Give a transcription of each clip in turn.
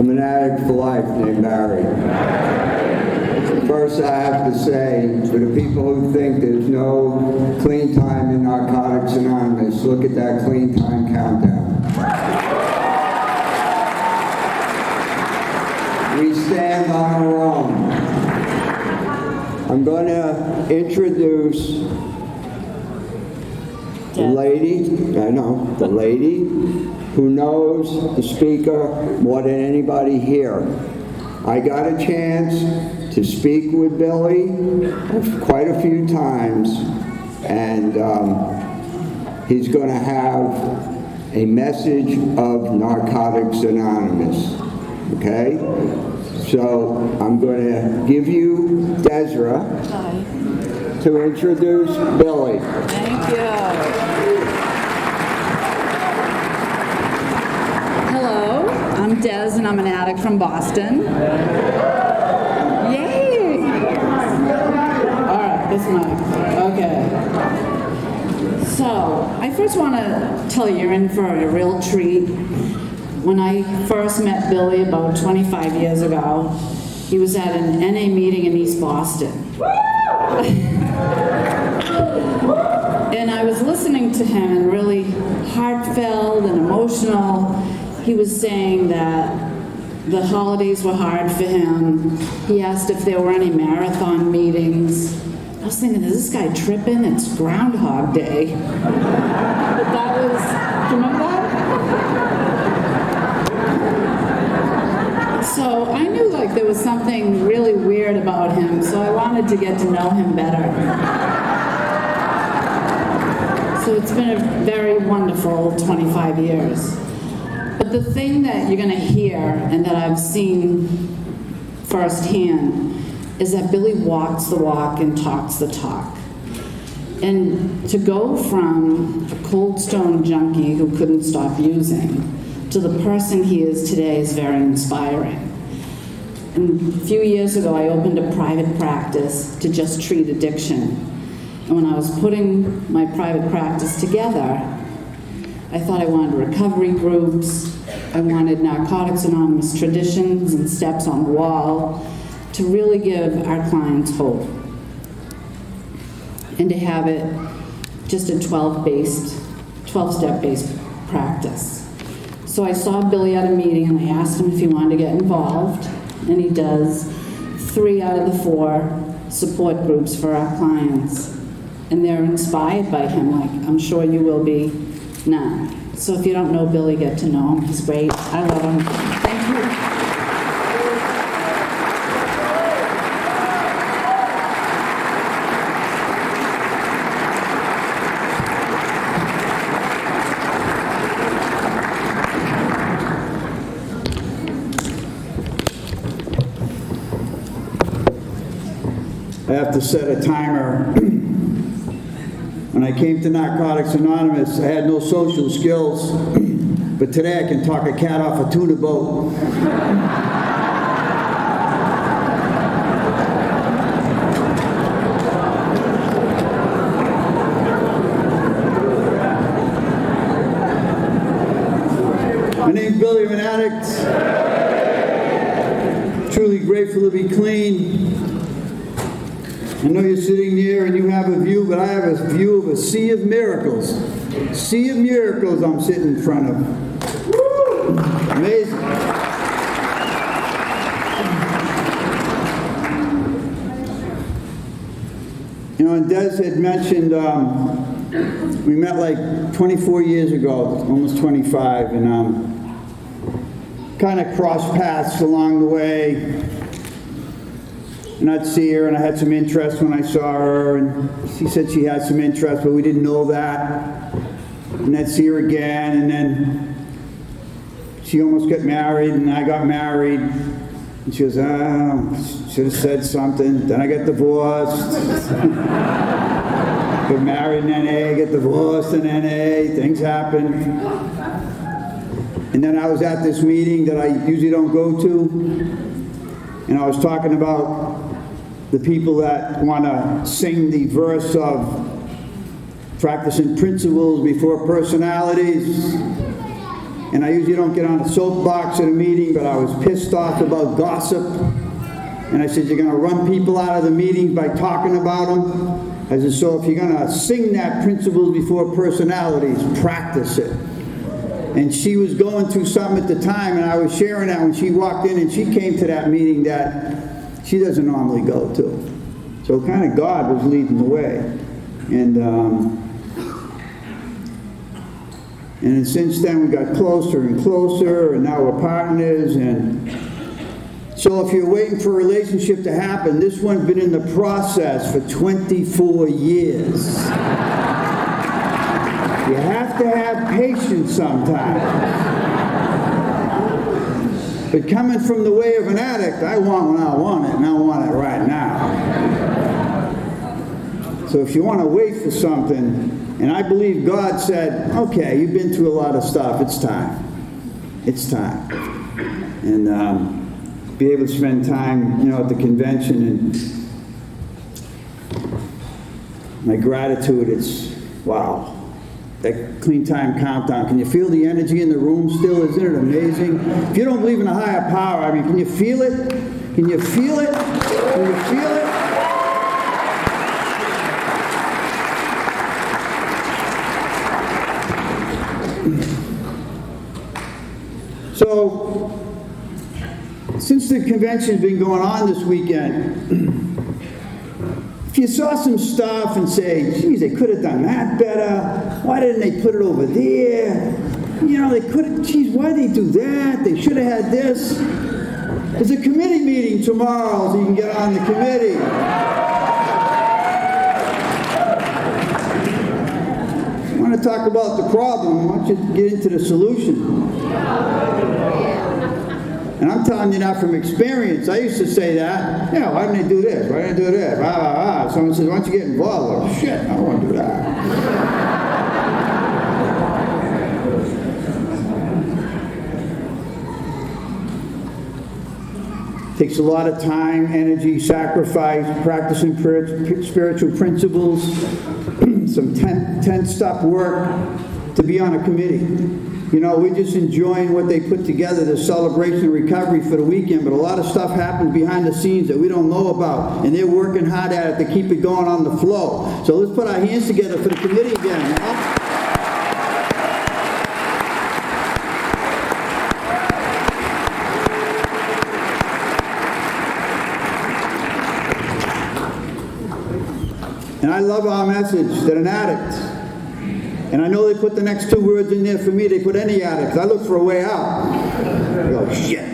I'm an addict for life named Barry. First, I have to say, for the people who think there's no clean time in Narcotics Anonymous, look at that clean time countdown. We stand on our own. I'm going to introduce the lady who knows the speaker more than anybody here. I got a chance to speak with Billy quite a few times, and he's going to have a message of Narcotics Anonymous, okay? So I'm going to give you Desra to introduce Billy. Thank you. Hello, I'm Des, and I'm an addict from Boston. Yay! All right, this mic. Okay. So, I first want to tell you, you're in for a real treat. When I first met Billy about 25 years ago, he was at an NA meeting in East Boston. And I was listening to him, and really heartfelt and emotional. He was saying that the holidays were hard for him. He asked if there were any marathon meetings. I was thinking, is this guy tripping? It's Groundhog Day. But that was, do you remember that? So I knew like there was something really weird about him, so I wanted to get to know him better. So it's been a very wonderful 25 years. But the thing that you're going to hear, and that I've seen firsthand, is that Billy walks the walk and talks the talk. And to go from a cold stone junkie who couldn't stop using to the person he is today is very inspiring. And a few years ago, I opened a private practice to just treat addiction. And when I was putting my private practice together, I thought I wanted recovery groups, I wanted Narcotics Anonymous traditions and steps on the wall to really give our clients hope. And to have it just a 12-step based practice. So I saw Billy at a meeting and I asked him if he wanted to get involved, and he does 3 out of the 4 support groups for our clients. And they're inspired by him, like I'm sure you will be now. So if you don't know Billy, get to know him. He's great. I love him. Thank you. I have to set a timer. When I came to Narcotics Anonymous, I had no social skills, but today I can talk a cat off a tuna boat. My name's Billy, I'm an addict. Truly grateful to be clean. I know you're sitting there and you have a view, but I have a view of a sea of miracles. Sea of miracles I'm sitting in front of. Amazing. You know, and Des had mentioned, we met like 24 years ago, almost 25, and kind of crossed paths along the way. And I'd see her, and I had some interest when I saw her, and she said she had some interest, but we didn't know that. And I'd see her again, and then she almost got married, and I got married. And she goes, should have said something. Then I got divorced. Got married in NA, get divorced in NA, things happen. And then I was at this meeting that I usually don't go to, and I was talking about the people that want to sing the verse of practicing principles before personalities. and I usually don't get on a soapbox at a meeting, but I was pissed off about gossip. And I said, you're going to run people out of the meetings by talking about them? I said, so if you're going to sing that principles before personalities, practice it. And she was going through something at the time, and I was sharing that when she walked in, and she came to that meeting that she doesn't normally go to. So kind of God was leading the way. And since then we got closer and closer, and now we're partners. And so if you're waiting for a relationship to happen, this one's been in the process for 24 years. You have to have patience sometimes. But coming from the way of an addict, I want when I want it, and I want it right now. So if you want to wait for something, and I believe God said, okay, you've been through a lot of stuff, it's time. It's time. And be able to spend time, at the convention, and my gratitude, it's, wow. That clean time countdown. Can you feel the energy in the room still? Isn't it amazing? If you don't believe in a higher power, I mean, can you feel it? Can you feel it? Can you feel it? So, since the convention's been going on this weekend, if you saw some stuff and say, geez, they could have done that better, why didn't they put it over there? They could have, geez, why did they do that? They should have had this. There's a committee meeting tomorrow, so you can get on the committee. I want to talk about the problem. I want you to get into the solution. And I'm telling you that from experience. I used to say that. Why didn't they do this? Why didn't they do this? Blah, blah, blah. Someone says, why don't you get involved? Oh, shit, I don't want to do that. Takes a lot of time, energy, sacrifice, practicing spiritual principles, some 10-step work to be on a committee. We're just enjoying what they put together, the celebration and recovery for the weekend, but a lot of stuff happens behind the scenes that we don't know about, and they're working hard at it to keep it going on the flow. So let's put our hands together for the committee again. And I love our message that an addict, and I know they put the next two words in there for me, they put any addict. I look for a way out. I go, shit.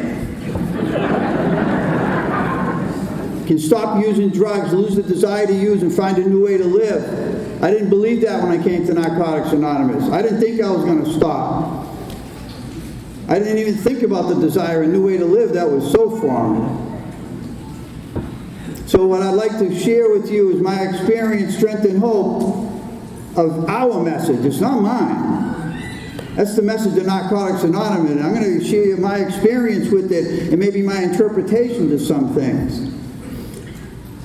Can stop using drugs, lose the desire to use, and find a new way to live. I didn't believe that when I came to Narcotics Anonymous. I didn't think I was going to stop. I didn't even think about the desire, a new way to live. That was so foreign. So what I'd like to share with you is my experience, strength, and hope of our message. It's not mine. That's the message of Narcotics Anonymous. And I'm going to share my experience with it and maybe my interpretations of some things.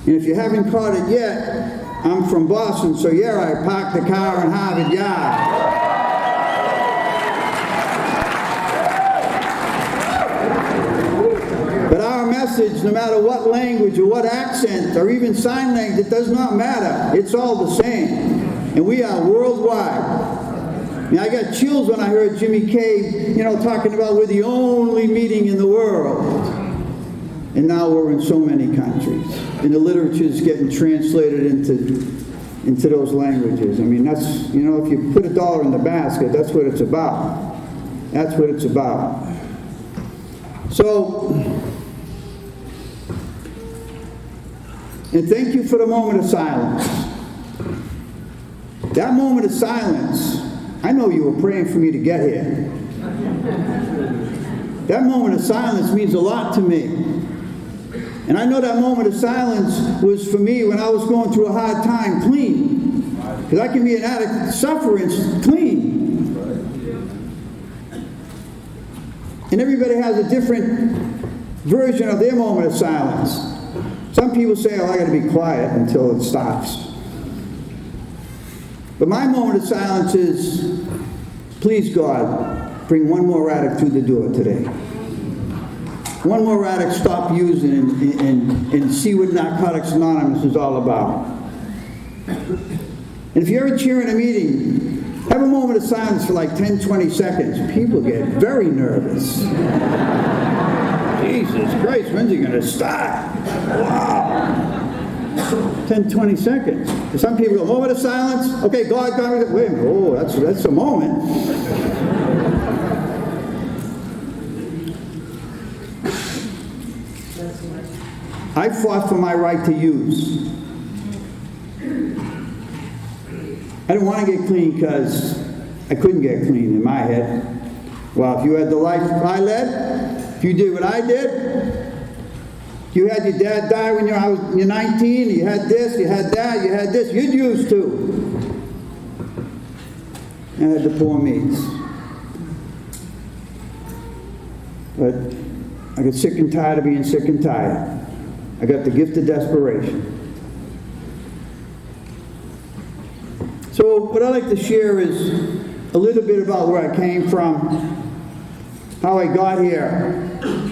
And if you haven't caught it yet, I'm from Boston, so I parked the car in Harvard Yard. But our message, no matter what language or what accent or even sign language, it does not matter. It's all the same. And we are worldwide. I got chills when I heard Jimmy Cave, talking about we're the only meeting in the world. And now we're in so many countries. And the literature is getting translated into those languages. I mean, that's, if you put $1 in the basket, that's what it's about. That's what it's about. So, and thank you for the moment of silence. That moment of silence, I know you were praying for me to get here. That moment of silence means a lot to me. And I know that moment of silence was for me when I was going through a hard time, clean. Because I can be an addict, suffering, clean. And everybody has a different version of their moment of silence. Some people say, I got to be quiet until it stops. But my moment of silence is, please God, bring one more addict through the door today. One more addict stop using and see what Narcotics Anonymous is all about. And if you're ever cheering a meeting, have a moment of silence for like 10, 20 seconds. People get very nervous. Jesus Christ, when's he going to stop? Wow. 10, 20 seconds. For some people go, moment of silence. Okay, God, wait a minute. Oh, that's a moment. I fought for my right to use. I didn't want to get clean because I couldn't get clean in my head. Well, if you had the life I led, if you did what I did, you had your dad die when you're 19, you had this, you had that, you had this, you'd use too. And I had the poor meats. But I got sick and tired of being sick and tired. I got the gift of desperation. So what I'd like to share is a little bit about where I came from, how I got here,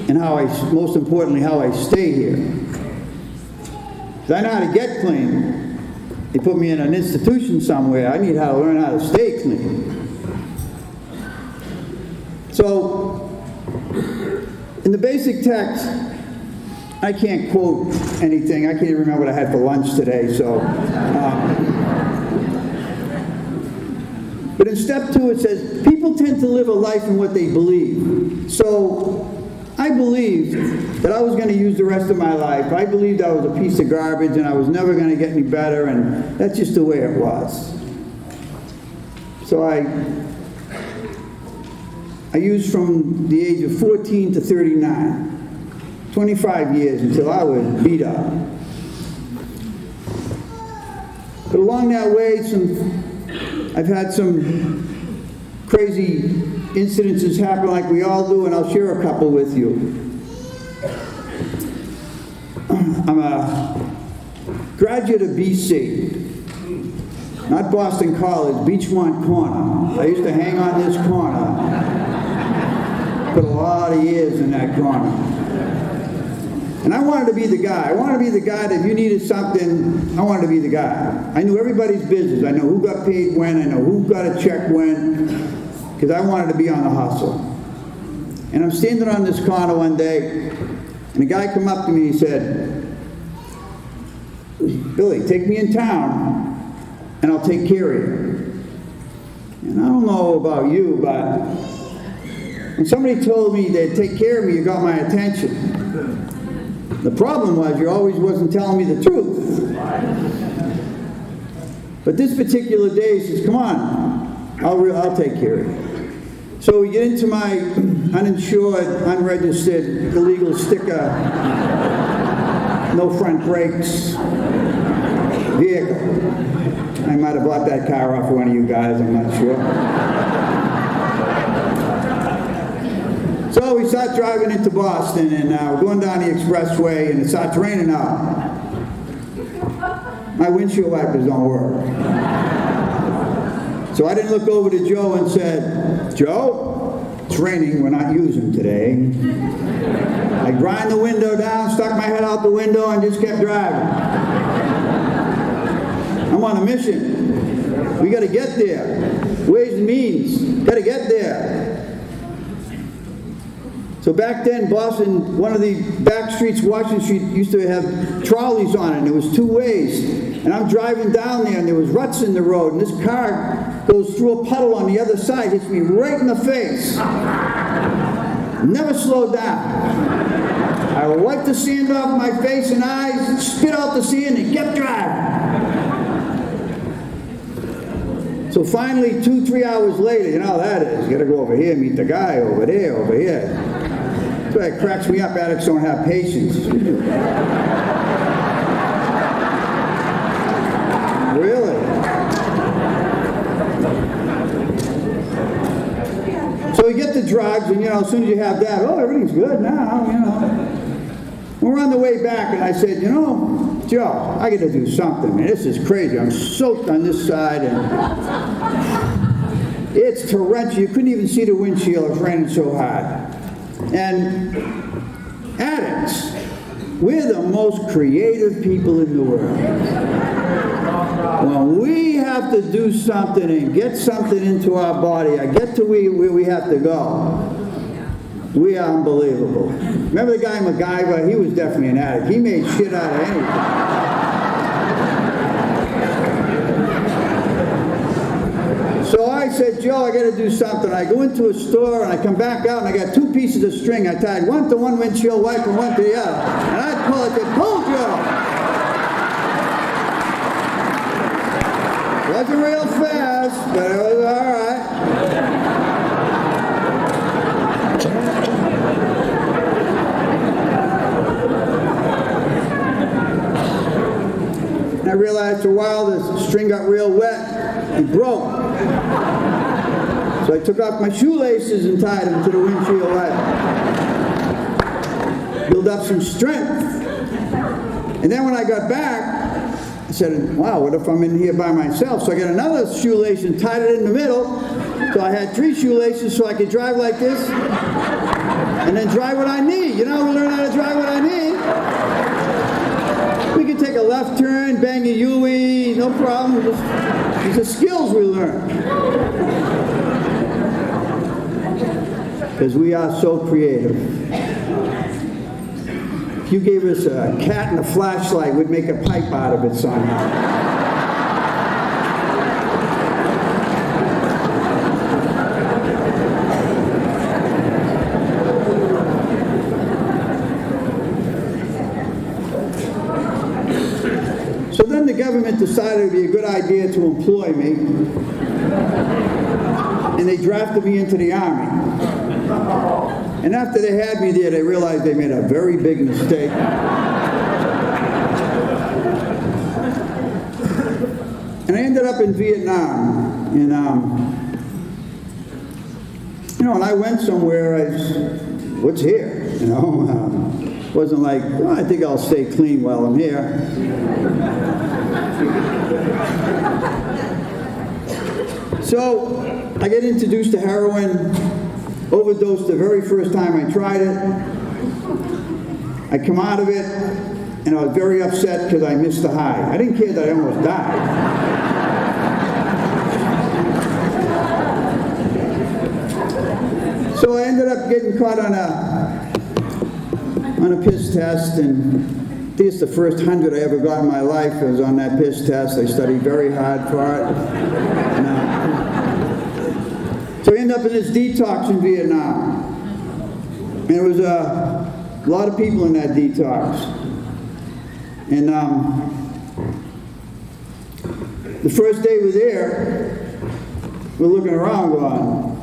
and most importantly, how I stay here. Because I know how to get clean. They put me in an institution somewhere. I need how to learn how to stay clean. So, in the basic text, I can't quote anything. I can't even remember what I had for lunch today, so... But in step 2 it says, people tend to live a life in what they believe. So I believed that I was going to use the rest of my life. I believed I was a piece of garbage and I was never going to get any better, and that's just the way it was. So I used from the age of 14 to 39, 25 years until I was beat up. But along that way, I've had some crazy incidences happen like we all do, and I'll share a couple with you. I'm a graduate of BC, not Boston College, Beachmont Corner. I used to hang on this corner. Put a lot of years in that corner. And I wanted to be the guy. I wanted to be the guy that if you needed something, I wanted to be the guy. I knew everybody's business. I know who got paid when. I know who got a check when. Because I wanted to be on the hustle. And I'm standing on this corner one day, and a guy come up to me and he said, Billy, take me in town, and I'll take care of you. And I don't know about you, but when somebody told me they'd take care of me, it got my attention. The problem was you always wasn't telling me the truth. But this particular day, he says, come on, I'll take care of you. So we get into my uninsured, unregistered, illegal sticker, no front brakes vehicle. I might have bought that car off one of you guys, I'm not sure. So we start driving into Boston, and we're going down the expressway, and it starts raining out. My windshield wipers don't work. So I didn't look over to Joe and said, Joe, it's raining, we're not using today. I grind the window down, stuck my head out the window, and just kept driving. I'm on a mission. We got to get there. Ways and means. Got to get there. So back then, Boston, one of the back streets, Washington Street, used to have trolleys on it, and there was 2 ways. And I'm driving down there, and there was ruts in the road, and this car goes through a puddle on the other side, hits me right in the face. Never slowed down. I wiped the sand off my face and eyes, spit out the sand, and kept driving. So finally, 2-3 hours later, you know how that is. You got to go over here, meet the guy over there, over here. That's why it cracks me up. Addicts don't have patience. Really? So we get the drugs, and as soon as you have that, oh, everything's good now, We're on the way back, and I said, Joe, I got to do something, man. This is crazy. I'm soaked on this side, and It's torrential. You couldn't even see the windshield. It was raining so hard. And addicts, we're the most creative people in the world. When we have to do something and get something into our body, or get to where we have to go, we are unbelievable. Remember the guy MacGyver? He was definitely an addict. He made shit out of anything. So I said, Joe, I got to do something. I go into a store and I come back out and I got 2 pieces of string. I tied one to one windshield wiper and one to the other. And I pull it, they pull, Joe. Wasn't real fast, but it was all right. And I realized for a while the string got real wet and broke. So I took off my shoelaces and tied them to the windshield wiper. Build up some strength. And then when I got back, I said, wow, what if I'm in here by myself? So I got another shoelace and tied it in the middle. So I had 3 shoelaces so I could drive like this and then drive what I need. You know, we learn how to drive what I need. We could take a left turn, bang a U-E, no problem. These are skills we learn. Because we are so creative. If you gave us a cat and a flashlight, we'd make a pipe out of it somehow. So then the government decided it would be a good idea to employ me, and they drafted me into the Army. And after they had me there, they realized they made a very big mistake. And I ended up in Vietnam. And, you know, when I went somewhere, what's here? You know, it wasn't like, well, I think I'll stay clean while I'm here. So I get introduced to heroin. Overdosed the very first time I tried it. I come out of it, and I was very upset because I missed the high. I didn't care that I almost died. So I ended up getting caught on a piss test, and I think it's the first 100 I ever got in my life. I was on that piss test. I studied very hard for it. So I ended up in this detox in Vietnam. And there was a lot of people in that detox. And the first day we're there, we're looking around going,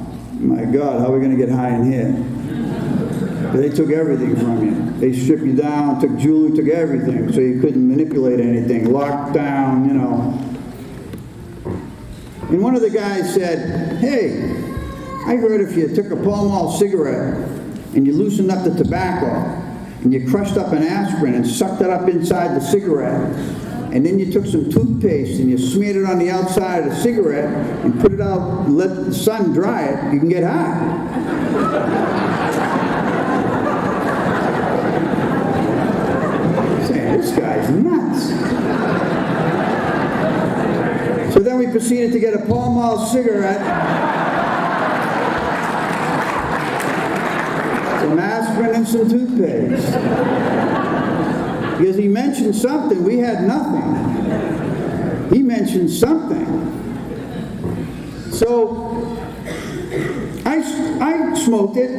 my God, how are we going to get high in here? But they took everything from you. They stripped you down, took jewelry, took everything, so you couldn't manipulate anything. Locked down, you know. And one of the guys said, hey, I heard if you took a Pall Mall cigarette and you loosened up the tobacco and you crushed up an aspirin and sucked it up inside the cigarette, and then you took some toothpaste and you smeared it on the outside of the cigarette and put it out and let the sun dry it, you can get high. Saying, this guy's nuts. So then we proceeded to get a Pall Mall cigarette, some aspirin and some toothpaste. Because he mentioned something, we had nothing. He mentioned something. So I smoked it.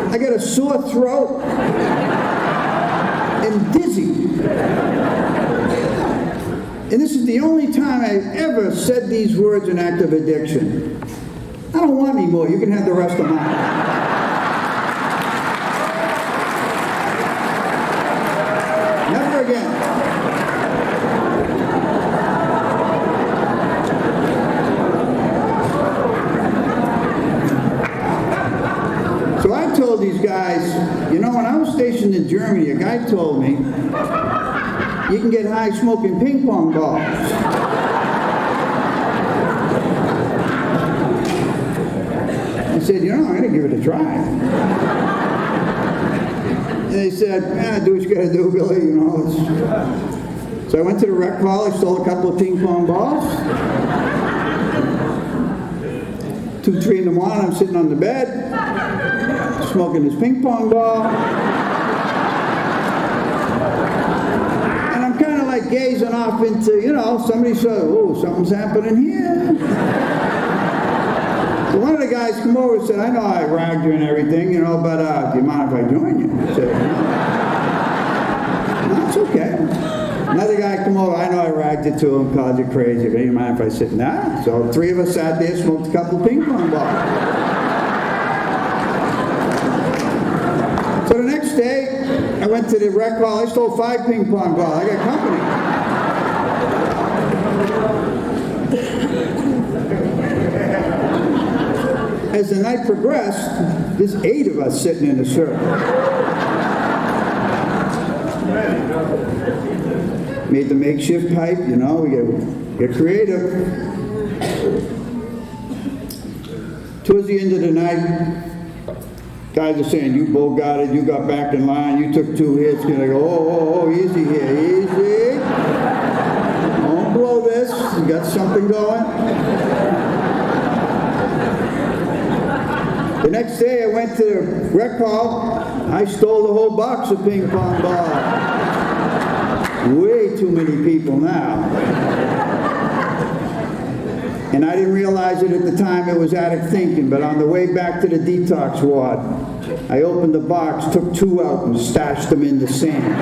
I got a sore throat and dizzy. And this is the only time I've ever said these words in active addiction. I don't want any more. You can have the rest of mine. Never again. So I told these guys, you know, when I was stationed in Germany, a guy told me, you can get high smoking ping pong balls. try. And they said, do what you gotta do, Billy, you know. So I went to the rec hall, I stole a couple of ping pong balls. 2, 3 in the morning, I'm sitting on the bed, smoking this ping pong ball. And I'm kind of like gazing off into, you know, somebody said, oh, something's happening here. So one of the guys come over and said, I know I ragged you and everything, you know, but do you mind if I join you? I said, no, it's okay. Another guy come over, I know I ragged you to him, called you crazy, but do you mind if I sit? Nah. So 3 of us sat there, smoked a couple of ping pong balls. So the next day, I went to the rec hall, I stole 5 ping pong balls. I got company. As the night progressed, there's 8 of us sitting in a circle. Made the makeshift pipe, you know, we get creative. Towards the end of the night, guys are saying, you both got it, you got back in line, you took 2 hits, you're like, oh, easy here, easy. Don't blow this, you got something going. The next day I went to the rec hall, I stole the whole box of ping pong balls. Way too many people now. And I didn't realize it at the time, it was addict thinking, but on the way back to the detox ward, I opened the box, took 2 out and stashed them in the sand.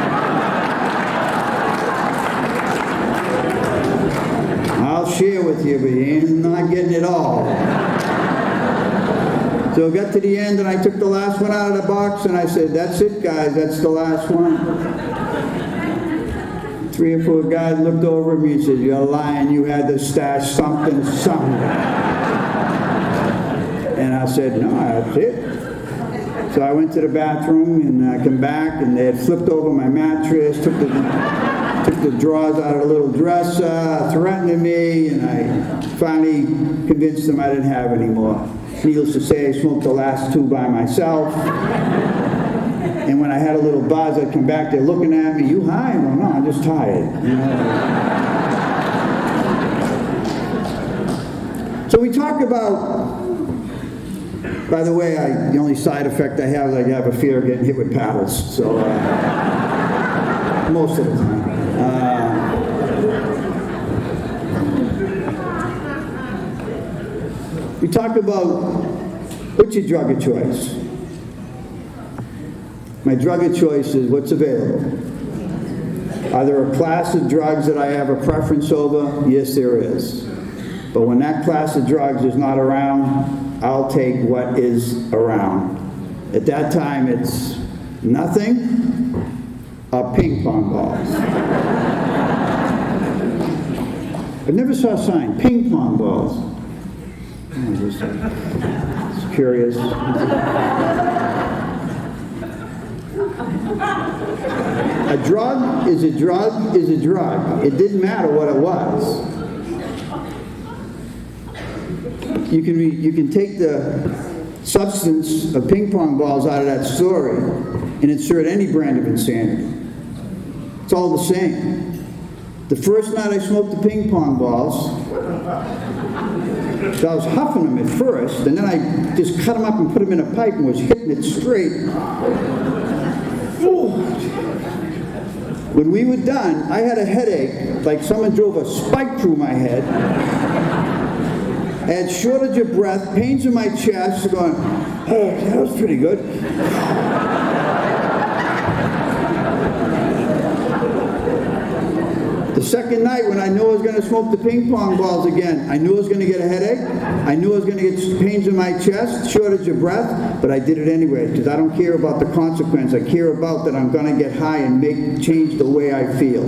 I'll share with you, but you're not getting it all. So I got to the end and I took the last one out of the box and I said, that's it guys, that's the last one. 3 or 4 guys looked over at me and said, you're lying, you had to stash something. And I said, no, that's it. So I went to the bathroom and I come back and they had flipped over my mattress, took the drawers out of the little dresser, threatening me, and I finally convinced them I didn't have any more. Needless to say, I smoked the last 2 by myself. And when I had a little buzz, I'd come back there looking at me, you high? Well, no, I'm just tired. You know? So we talk about, by the way, the only side effect I have is I have a fear of getting hit with paddles. So, most of the time. We talk about, what's your drug of choice? My drug of choice is what's available. Are there a class of drugs that I have a preference over? Yes, there is. But when that class of drugs is not around, I'll take what is around. At that time, it's nothing or ping pong balls. I never saw a sign, ping pong balls. I'm just curious. A drug is a drug is a drug. It didn't matter what it was. You can take the substance of ping pong balls out of that story and insert any brand of insanity. It's all the same. The first night I smoked the ping pong balls, so I was huffing them at first, and then I just cut them up and put them in a pipe and was hitting it straight. Ooh. When we were done, I had a headache, like someone drove a spike through my head. I had shortage of breath, pains in my chest, going, oh, that was pretty good. The second night when I knew I was going to smoke the ping pong balls again, I knew I was going to get a headache, I knew I was going to get pains in my chest, shortage of breath, but I did it anyway because I don't care about the consequence. I care about that I'm going to get high and change the way I feel.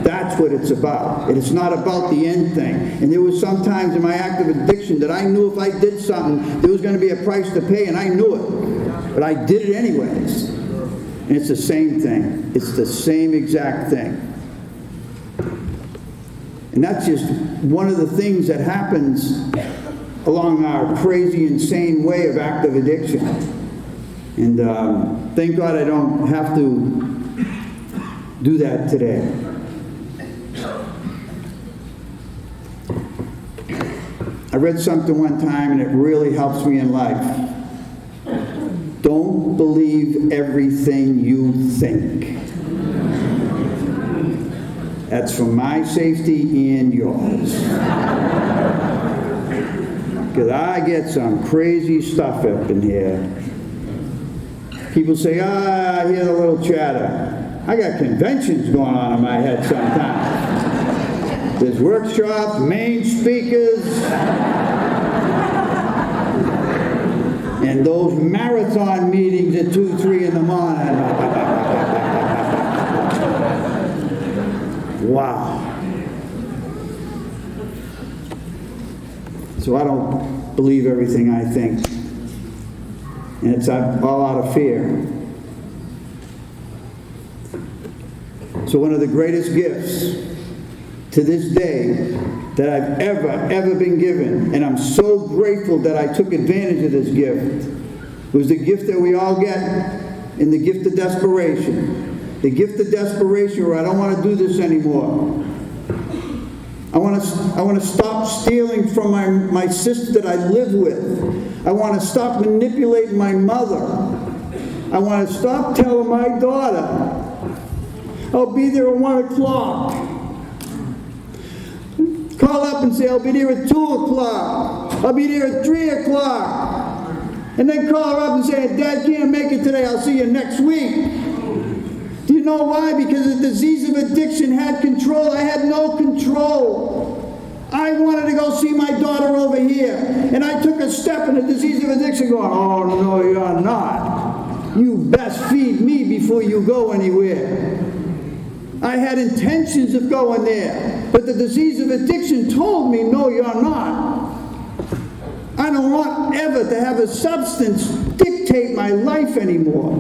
That's what it's about. It's not about the end thing. And there was some times in my active addiction that I knew if I did something, there was going to be a price to pay, and I knew it. But I did it anyways. And it's the same thing. It's the same exact thing. And that's just one of the things that happens along our crazy, insane way of active addiction. And thank God I don't have to do that today. I read something one time and it really helps me in life. Don't believe everything you think. That's for my safety and yours. Because I get some crazy stuff up in here. People say, I hear the little chatter. I got conventions going on in my head sometimes. There's workshops, main speakers, and those marathon meetings at 2, 3 in the morning. Wow. So I don't believe everything I think. And it's all out of fear. So one of the greatest gifts to this day that I've ever been given, and I'm so grateful that I took advantage of this gift, was the gift that we all get in the gift of desperation. The gift of desperation where I don't want to do this anymore. I want to stop stealing from my sister that I live with. I want to stop manipulating my mother. I want to stop telling my daughter, I'll be there at 1 o'clock. Call up and say, I'll be there at 2 o'clock. I'll be there at 3 o'clock. And then call her up and say, Dad can't make it today. I'll see you next week. Do you know why? Because the disease of addiction had control. I had no control. I wanted to go see my daughter over here. And I took a step in the disease of addiction going, oh, no, you're not. You best feed me before you go anywhere. I had intentions of going there. But the disease of addiction told me, no, you're not. I don't want ever to have a substance dictate my life anymore.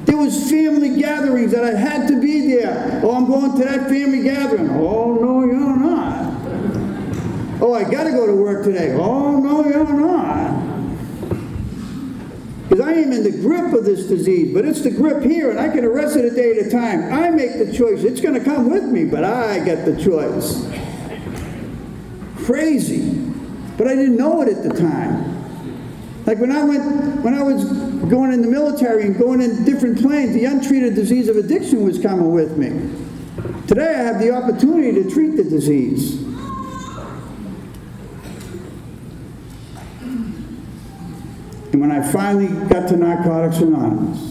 There was family gatherings that I had to be there. Oh, I'm going to that family gathering. Oh, no, you're not. Oh, I got to go to work today. Oh, no, you're not. Because I am in the grip of this disease, but it's the grip here, and I can arrest it a day at a time. I make the choice. It's going to come with me, but I get the choice. Crazy. But I didn't know it at the time. Like when I was going in the military and going in different planes, the untreated disease of addiction was coming with me. Today I have the opportunity to treat the disease. And when I finally got to Narcotics Anonymous,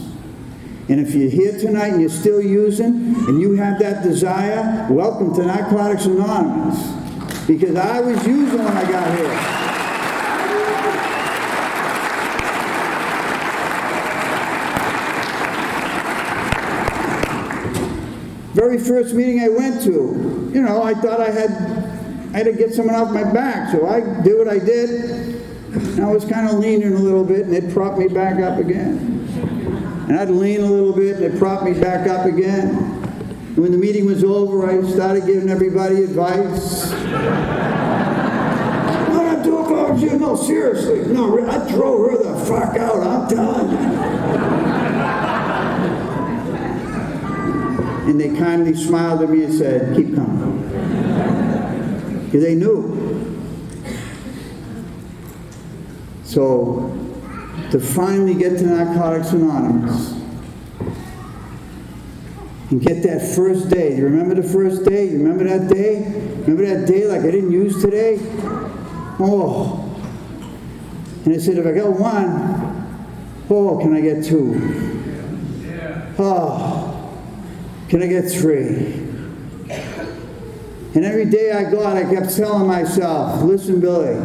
and if you're here tonight and you're still using, and you have that desire, welcome to Narcotics Anonymous. Because I was using when I got here. Very first meeting I went to, I thought I had to get someone off my back, so I did what I did. And I was kind of leaning a little bit, and it propped me back up again. And I'd lean a little bit, and it propped me back up again. And when the meeting was over, I started giving everybody advice. No, seriously. No, I drove her the fuck out, I'm telling you. And they kindly smiled at me and said, keep coming. Because they knew. So, to finally get to Narcotics Anonymous and get that first day. You remember the first day? You remember that day? Remember that day like I didn't use today? Oh. And I said, if I got 1, oh, can I get 2? Oh, can I get 3? And every day I got, I kept telling myself, listen, Billy,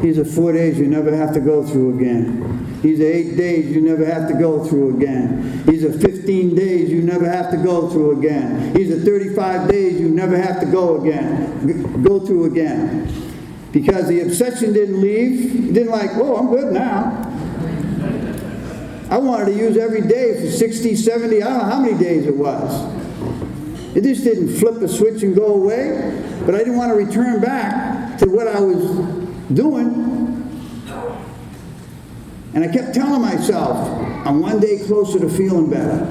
these are 4 days you never have to go through again. These are 8 days you never have to go through again. These are 15 days you never have to go through again. These are 35 days you never have to go through again. Because the obsession didn't leave. It didn't like, oh, I'm good now. I wanted to use every day for 60, 70, I don't know how many days it was. It just didn't flip a switch and go away. But I didn't want to return back to what I was doing. And I kept telling myself, I'm one day closer to feeling better.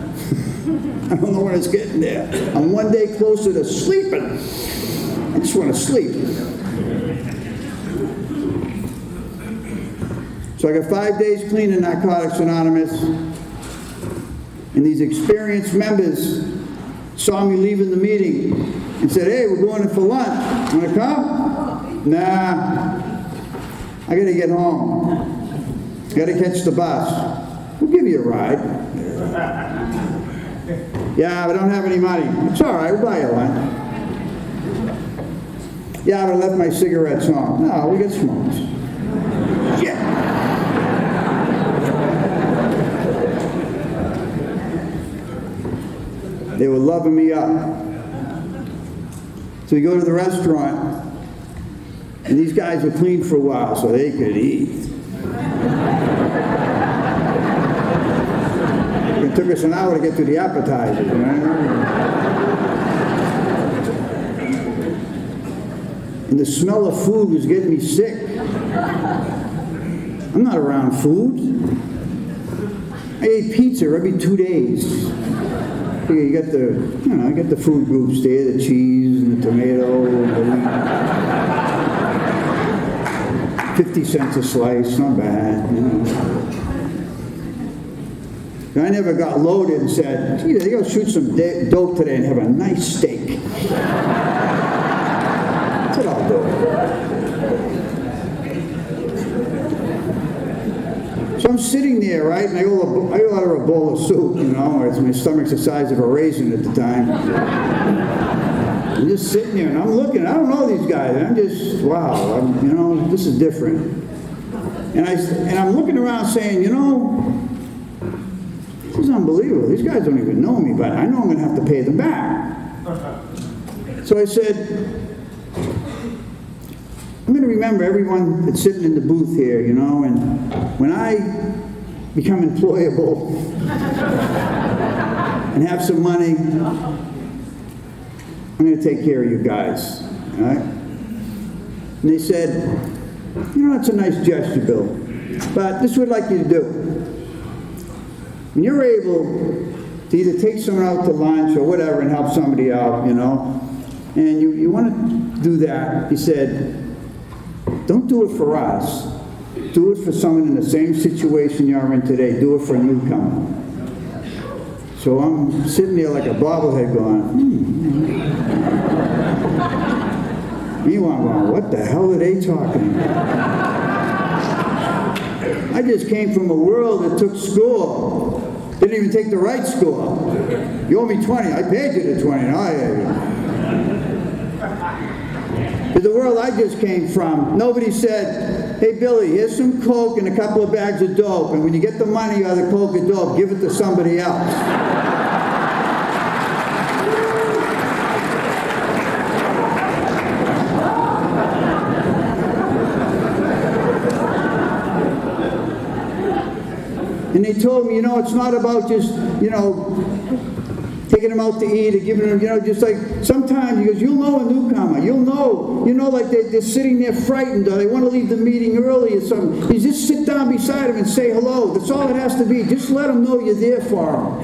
I don't know when it's getting there. I'm one day closer to sleeping. I just want to sleep. So I got 5 days clean in Narcotics Anonymous. And these experienced members saw me leaving the meeting and said, hey, we're going in for lunch. Want to come? Nah. I got to get home. Got to catch the bus. We'll give you a ride. Yeah, but I don't have any money. It's all right, we'll buy you lunch. Yeah, but I left my cigarettes home. No, we got smokes. Yeah. They were loving me up. So we go to the restaurant, and these guys were clean for a while so they could eat. It took us an hour to get to the appetizers, And the smell of food was getting me sick. I'm not around food. I ate pizza every 2 days. You got I got the food groups there, the cheese and the tomato and the 50 cents a slice, not bad, I never got loaded and said, gee, they go shoot some dope today and have a nice steak. That's what I'll do. So I'm sitting there, right, and I order a bowl of soup, my stomach's the size of a raisin at the time. I'm just sitting there, and I'm looking, I don't know these guys, and I'm just, wow, this is different. And I'm looking around saying, this is unbelievable. These guys don't even know me, but I know I'm going to have to pay them back. So I said, I'm going to remember everyone that's sitting in the booth here, and when I become employable and have some money, I'm going to take care of you guys. All right? And they said, that's a nice gesture, Bill, but this is what I'd like you to do. When you're able to either take someone out to lunch or whatever and help somebody out, and you want to do that, he said, don't do it for us. Do it for someone in the same situation you're in today. Do it for a newcomer. So I'm sitting there like a bobblehead going, Meanwhile, I'm going, what the hell are they talking about? I just came from a world that took school. Didn't even take the right school. You owe me 20. I paid you the 20. To the world I just came from, nobody said, hey, Billy, here's some Coke and a couple of bags of dope, and when you get the money out of the Coke and dope, give it to somebody else. And they told me, it's not about just, taking them out to eat or giving them, just like sometimes he goes, you'll know a newcomer. You'll know, like they're sitting there frightened or they want to leave the meeting early or something. You just sit down beside them and say hello. That's all it has to be. Just let them know you're there for them.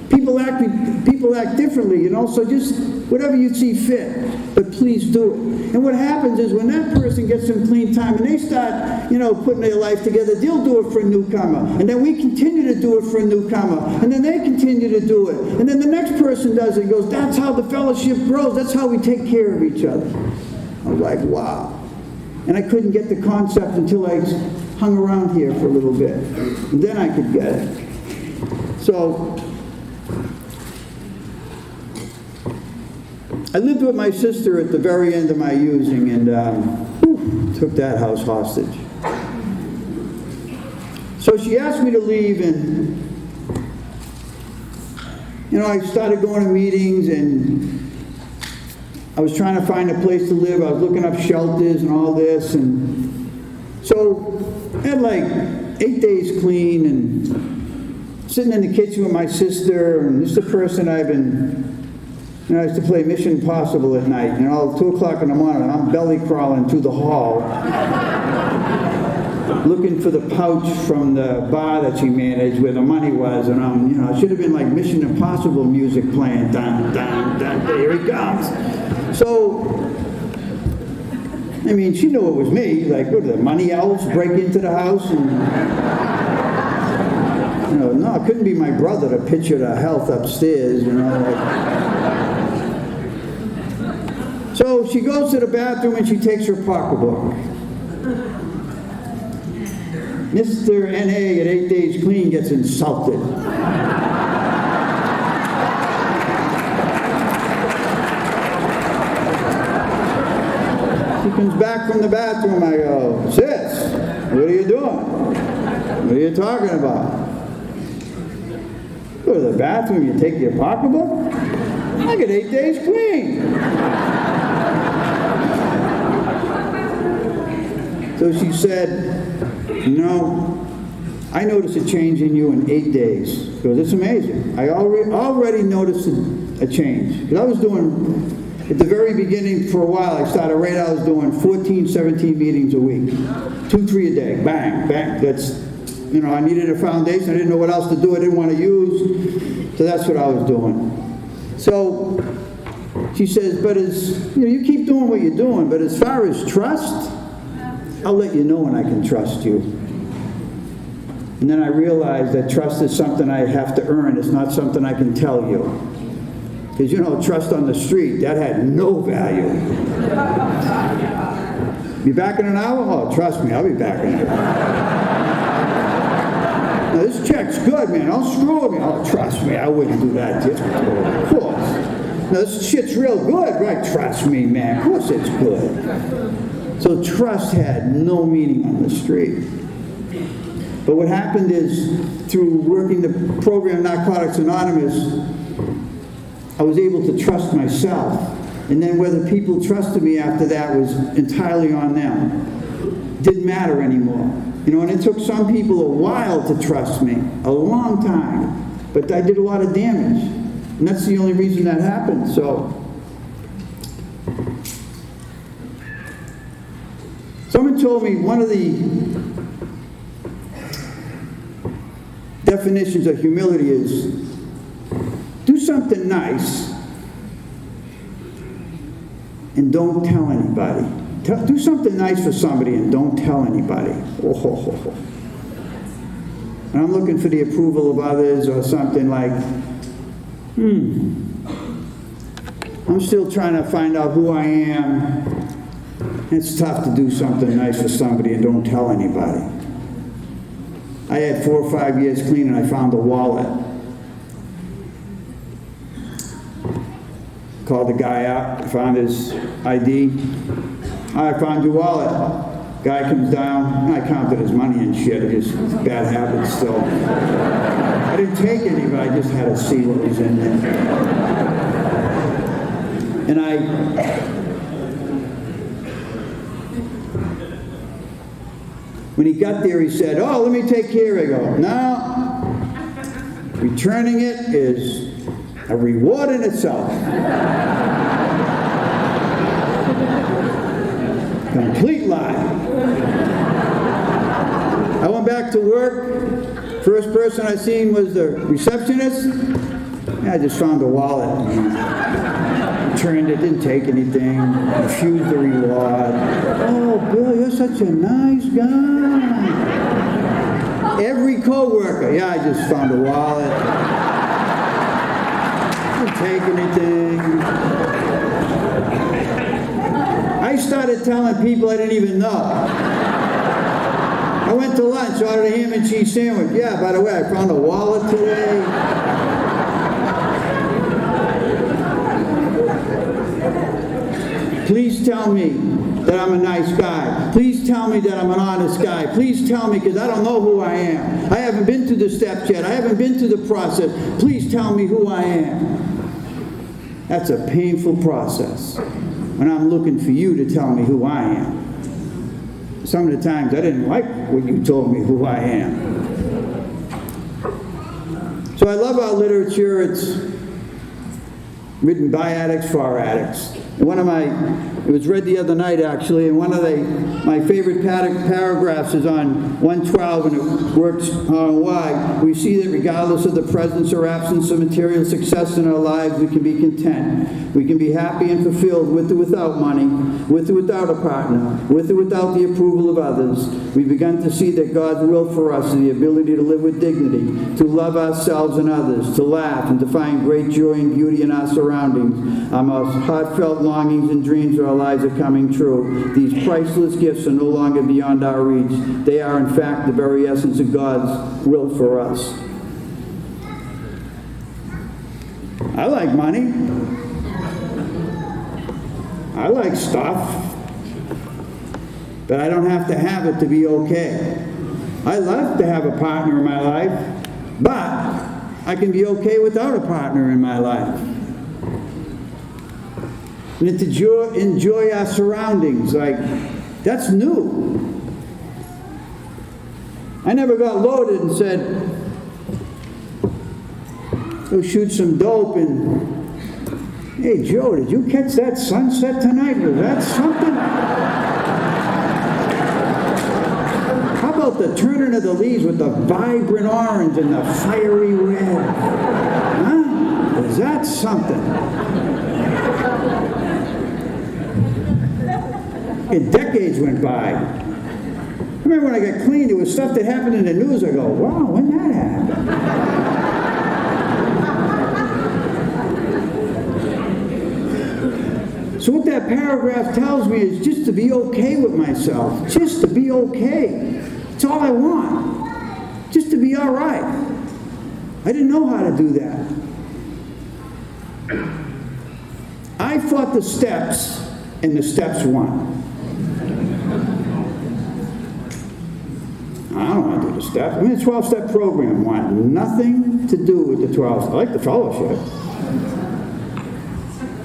People act differently, so just whatever you see fit, but please do it. And what happens is when that person gets some clean time and they start, putting their life together, they'll do it for a newcomer. And then we continue to do it for a newcomer. And then they continue to do it. And then the next person does it and goes, that's how the fellowship grows. That's how we take care of each other. I was like, wow. And I couldn't get the concept until I hung around here for a little bit. And then I could get it. So I lived with my sister at the very end of my using and took that house hostage. So she asked me to leave and, I started going to meetings and I was trying to find a place to live. I was looking up shelters and all this. And so I had like 8 days clean and sitting in the kitchen with my sister and this is the person I've been And I used to play Mission Impossible at night. 2 o'clock in the morning, I'm belly crawling through the hall, looking for the pouch from the bar that she managed where the money was. And it should have been like Mission Impossible music playing. Dun, dun, dun, here he comes. So, she knew it was me. Like, what are the money elves break into the house? And, no, it couldn't be my brother to picture the health upstairs, So she goes to the bathroom and she takes her pocketbook. Mr. N.A. at 8 Days Clean gets insulted. She comes back from the bathroom. I go, sis, what are you doing? What are you talking about? Go to the bathroom, you take your pocketbook? I get 8 Days Clean. So she said, I noticed a change in you in 8 days. She goes, it's amazing. I already noticed a change. Because I was doing, at the very beginning, for a while, I was doing 14, 17 meetings a week. 2, 3 a day. Bang, bang. That's, I needed a foundation. I didn't know what else to do. I didn't want to use. So that's what I was doing. So she says, but you keep doing what you're doing, but as far as trust, I'll let you know when I can trust you. And then I realized that trust is something I have to earn. It's not something I can tell you. Because, trust on the street, that had no value. Be back in an hour? Oh, trust me, I'll be back in an hour. Now, this check's good, man. Don't screw with me. Oh, trust me, I wouldn't do that. Of course. Now, this shit's real good, right? Trust me, man. Of course it's good. So trust had no meaning on the street. But what happened is, through working the program Narcotics Anonymous, I was able to trust myself. And then whether people trusted me after that was entirely on them. Didn't matter anymore. And it took some people a while to trust me, a long time. But I did a lot of damage. And that's the only reason that happened. So, someone told me one of the definitions of humility is do something nice and don't tell anybody. Do something nice for somebody and don't tell anybody. Oh. And I'm looking for the approval of others or something like, I'm still trying to find out who I am. It's tough to do something nice for somebody and don't tell anybody. I had 4 or 5 years clean and I found a wallet. Called the guy out, found his ID. I found your wallet. Guy comes down, I counted his money and shit, just bad habits still. I didn't take any, but I just had to see what was in there. And when he got there, he said, oh, let me take care of it. I go, no, returning it is a reward in itself. Complete lie. I went back to work. First person I seen was the receptionist. I just found a wallet. Returned it, didn't take anything. Refused the reward. Oh, Bill, you're such a nice guy. Every co-worker, yeah, I just found a wallet. Didn't take anything. I started telling people I didn't even know. I went to lunch, ordered a ham and cheese sandwich. Yeah, by the way, I found a wallet today. Please tell me that I'm a nice guy. Please tell me that I'm an honest guy. Please tell me, because I don't know who I am. I haven't been through the steps yet. I haven't been through the process. Please tell me who I am. That's a painful process. When I'm looking for you to tell me who I am. Some of the times I didn't like when you told me who I am. So I love our literature. written by addicts for addicts. And it was read the other night actually, and one of my favorite paragraphs is on 112, and it works on why. We see that regardless of the presence or absence of material success in our lives, we can be content. We can be happy and fulfilled with or without money, with or without a partner, with or without the approval of others. We've begun to see that God's will for us is the ability to live with dignity, to love ourselves and others, to laugh, and to find great joy and beauty in our surroundings. Our most heartfelt longings and dreams of our lives are coming true. These priceless gifts are no longer beyond our reach. They are, in fact, the very essence of God's will for us. I like money. I like stuff. But I don't have to have it to be okay. I love to have a partner in my life, but I can be okay without a partner in my life. And to enjoy our surroundings, like, that's new. I never got loaded and said, go shoot some dope and, hey Joe, did you catch that sunset tonight? Was that something? How about the turning of the leaves with the vibrant orange and the fiery red? Huh? Was that something? And decades went by. I remember when I got clean, there was stuff that happened in the news. I go, wow, when that happened? So what that paragraph tells me is just to be okay with myself. Just to be okay. That's all I want. Just to be all right. I didn't know how to do that. I fought the steps, and the steps won. I don't want to do the steps. I mean, the 12-step program wanted nothing to do with the 12. I like the fellowship.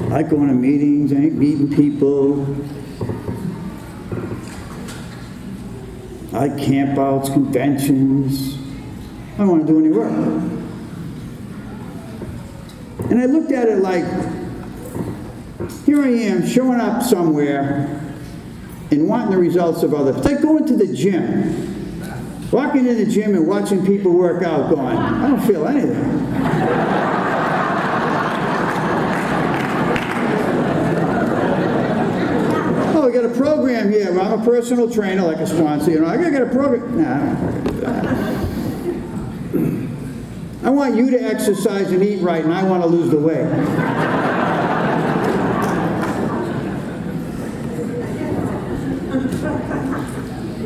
I like going to meetings, I like meeting people. I like campouts, conventions. I don't want to do any work. And I looked at it like, here I am showing up somewhere and wanting the results of others. It's like going to the gym. Walking in the gym and watching people work out going, I don't feel anything. Oh, we got a program here. Well, I'm a personal trainer, like a sponsor. You know, I gotta get a program. Nah, I want you to exercise and eat right, and I want to lose the weight.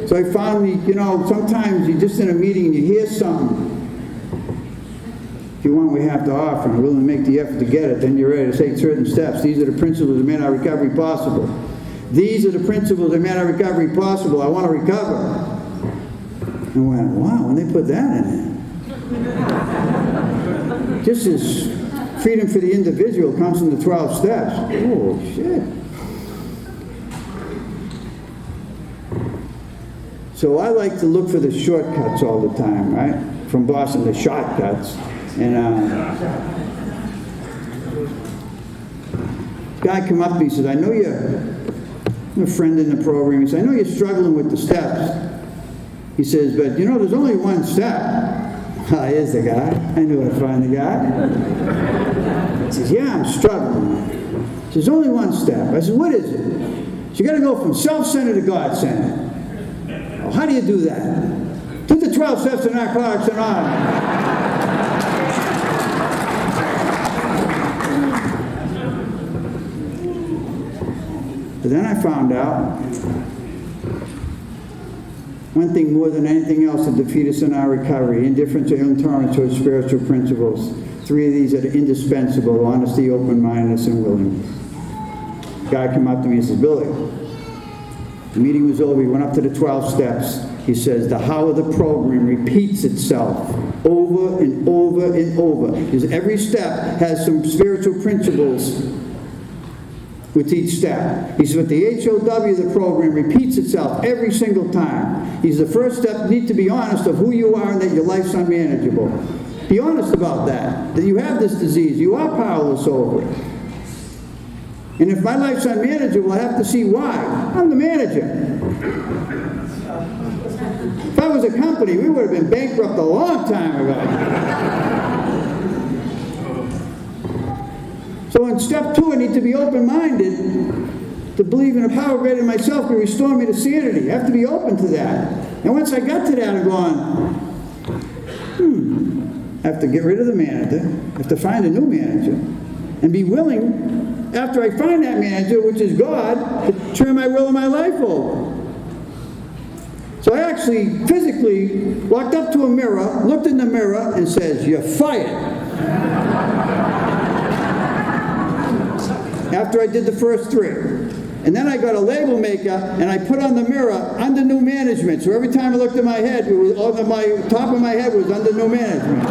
So I found, sometimes you're just in a meeting and you hear something. If you want what we have to offer and are willing to make the effort to get it, then you're ready to take certain steps. These are the principles that made our recovery possible. These are the principles that made our recovery possible. I want to recover. And I went, wow, when they put that in there. Just as freedom for the individual comes from the 12 steps. Oh, shit. So I like to look for the shortcuts all the time, right? From Boston, the shortcuts. And this guy come up to me and says, I know I'm a friend in the program. He says, I know you're struggling with the steps. He says, but there's only one step. Here's the guy. I knew I'd find the guy. He says, yeah, I'm struggling. He says, only one step. I said, what is it? So you got to go from self-centered to God-centered. Well, how do you do that? Do the 12 steps of Narcotics Anonymous. But then I found out one thing more than anything else to defeat us in our recovery: indifference or intolerance towards spiritual principles. 3 of these are indispensable: honesty, open-mindedness, and willingness. A guy came up to me and says, Billy, the meeting was over. He went up to the 12 steps. He says, the how of the program repeats itself over and over and over. Because every step has some spiritual principles with each step. He says, but the HOW of the program repeats itself every single time. He says, the first step, you need to be honest of who you are and that your life's unmanageable. Be honest about that you have this disease. You are powerless over it. And if my life's unmanageable, I have to see why. I'm the manager. If I was a company, we would have been bankrupt a long time ago. So in step 2, I need to be open-minded to believe in a power greater than myself to restore me to sanity. I have to be open to that. And once I got to that, I'm going, I have to get rid of the manager. I have to find a new manager. And be willing, after I find that manager, which is God, to turn my will and my life over. So I actually physically walked up to a mirror, looked in the mirror, and says, "You're fired." After I did the first 3. And then I got a label maker, and I put on the mirror, "Under new management." So every time I looked at my head, it was over my top of my head was under new management.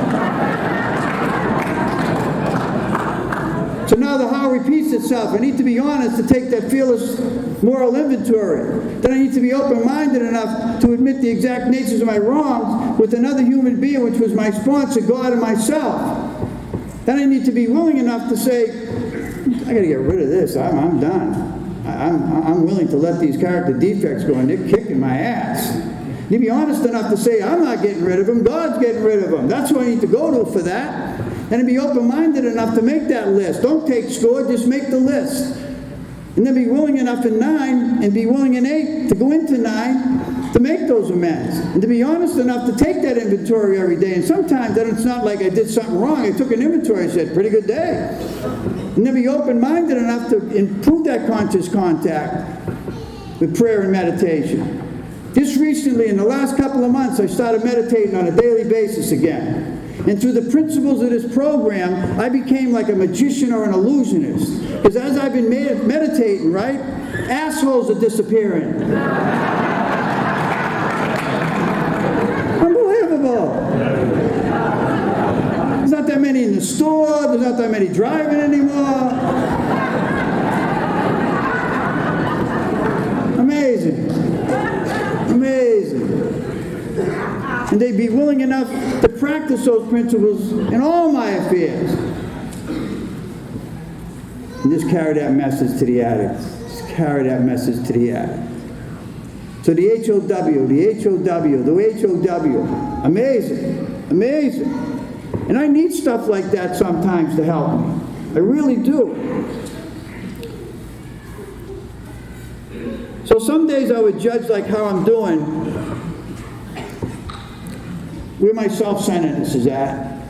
So now the how repeats itself. I need to be honest to take that fearless moral inventory. Then I need to be open-minded enough to admit the exact natures of my wrongs with another human being, which was my sponsor, God, and myself. Then I need to be willing enough to say, I got to get rid of this. I'm done. I'm willing to let these character defects go, and they're kicking my ass. You be honest enough to say, I'm not getting rid of them. God's getting rid of them. That's who I need to go to for that. And be open-minded enough to make that list. Don't take score, just make the list. And then be willing enough in 9 and be willing in 8 to go into 9 to make those amends. And to be honest enough to take that inventory every day. And sometimes then it's not like I did something wrong. I took an inventory and said, pretty good day. And then be open-minded enough to improve that conscious contact with prayer and meditation. Just recently, in the last couple of months, I started meditating on a daily basis again. And through the principles of this program, I became like a magician or an illusionist. Because as I've been meditating, right, assholes are disappearing. Unbelievable. There's not that many in the store. There's not that many driving anymore. Amazing. Amazing. And they'd be willing enough to practice those principles in all my affairs. And just carry that message to the addicts. Just carry that message to the addict. So the HOW, the HOW, the HOW. Amazing. Amazing. And I need stuff like that sometimes to help me. I really do. So some days I would judge like how I'm doing, where my self-centeredness is at.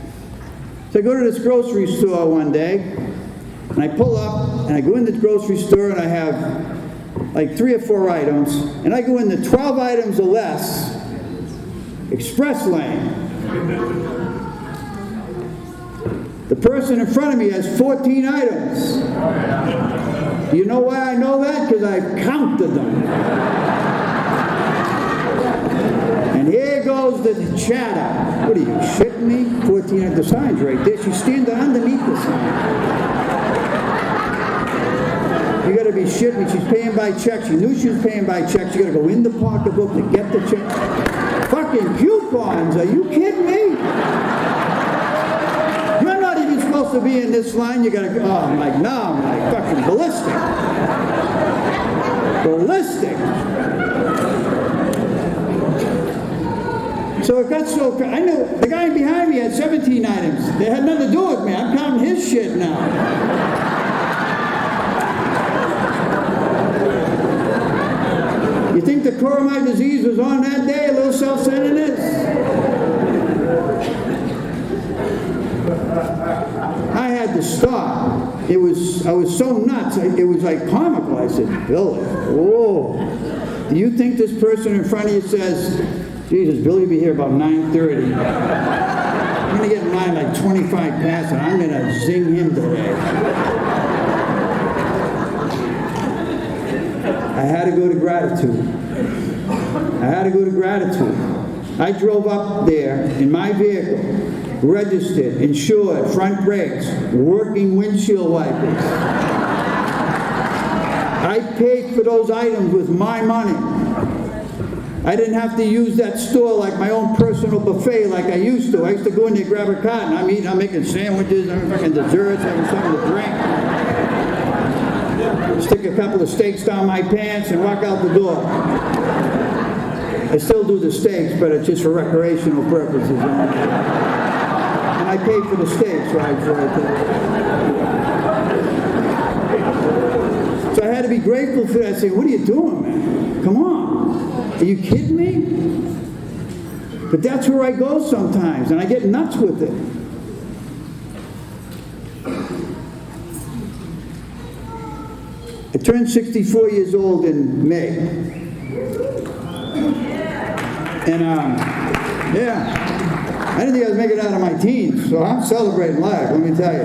So I go to this grocery store one day, and I pull up, and I go in the grocery store, and I have like 3 or 4 items, and I go in the 12 items or less, express lane. The person in front of me has 14 items. You know why I know that? Because I counted them. And here goes the chatter. What are you, shitting me? 14 of the signs right there. She's standing underneath the sign. You gotta be shitting me. She's paying by check. She knew she was paying by check. She gotta go in the pocketbook to get the check. Fucking coupons. Are you kidding me? You're not even supposed to be in this line. You gotta go. Oh, I'm like, no, I'm like fucking ballistic. Ballistic. So it got so, I knew the guy behind me had 17 items. They had nothing to do with me. I'm counting his shit now. You think the core of my disease was on that day, a little self-centeredness? I had to stop. I was so nuts. It was like comical. I said, Billy, whoa. Do you think this person in front of you says, Jesus, Billy will be here about 9:30. I'm going to get in line like 25 past and I'm going to zing him today. I had to go to gratitude. I had to go to gratitude. I drove up there in my vehicle, registered, insured, front brakes, working windshield wipers. I paid for those items with my money. I didn't have to use that store like my own personal buffet like I used to. I used to go in there, grab a carton. I'm eating, I'm making sandwiches, I'm making desserts, having something to drink. stick a couple of steaks down my pants and walk out the door. I still do the steaks, but it's just for recreational purposes. And I pay for the steaks, right? So I had to be grateful for that. I say, what are you doing, man? Come on. Are you kidding me? But that's where I go sometimes, and I get nuts with it. I turned 64 years old in May. And, yeah, I didn't think I was making it out of my teens, so I'm celebrating life, let me tell you.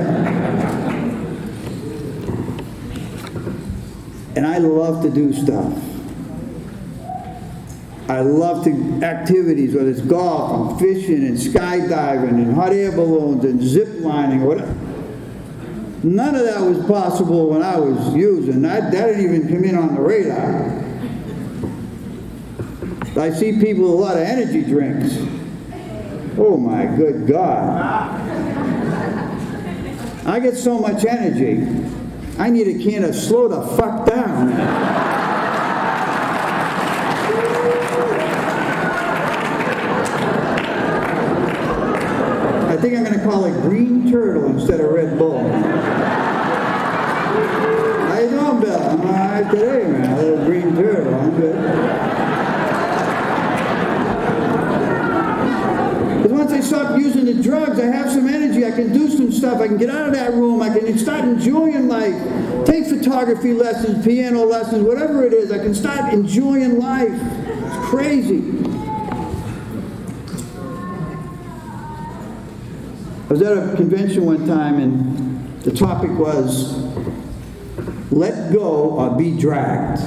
And I love to do stuff. I love to activities, whether it's golf and fishing and skydiving and hot air balloons and zip lining or whatever. None of that was possible when I was using. That didn't even come in on the radar. I see people with a lot of energy drinks. Oh my good God. I get so much energy, I need a can of slow the fuck down. I think I'm going to call it Green Turtle instead of Red Bull. How you doing, Bill? I'm all right today, man. A little Green Turtle. I'm good. Because once I stop using the drugs, I have some energy. I can do some stuff. I can get out of that room. I can start enjoying life. Take photography lessons, piano lessons, whatever it is. I can start enjoying life. It's crazy. I was at a convention one time, and the topic was, let go or be dragged.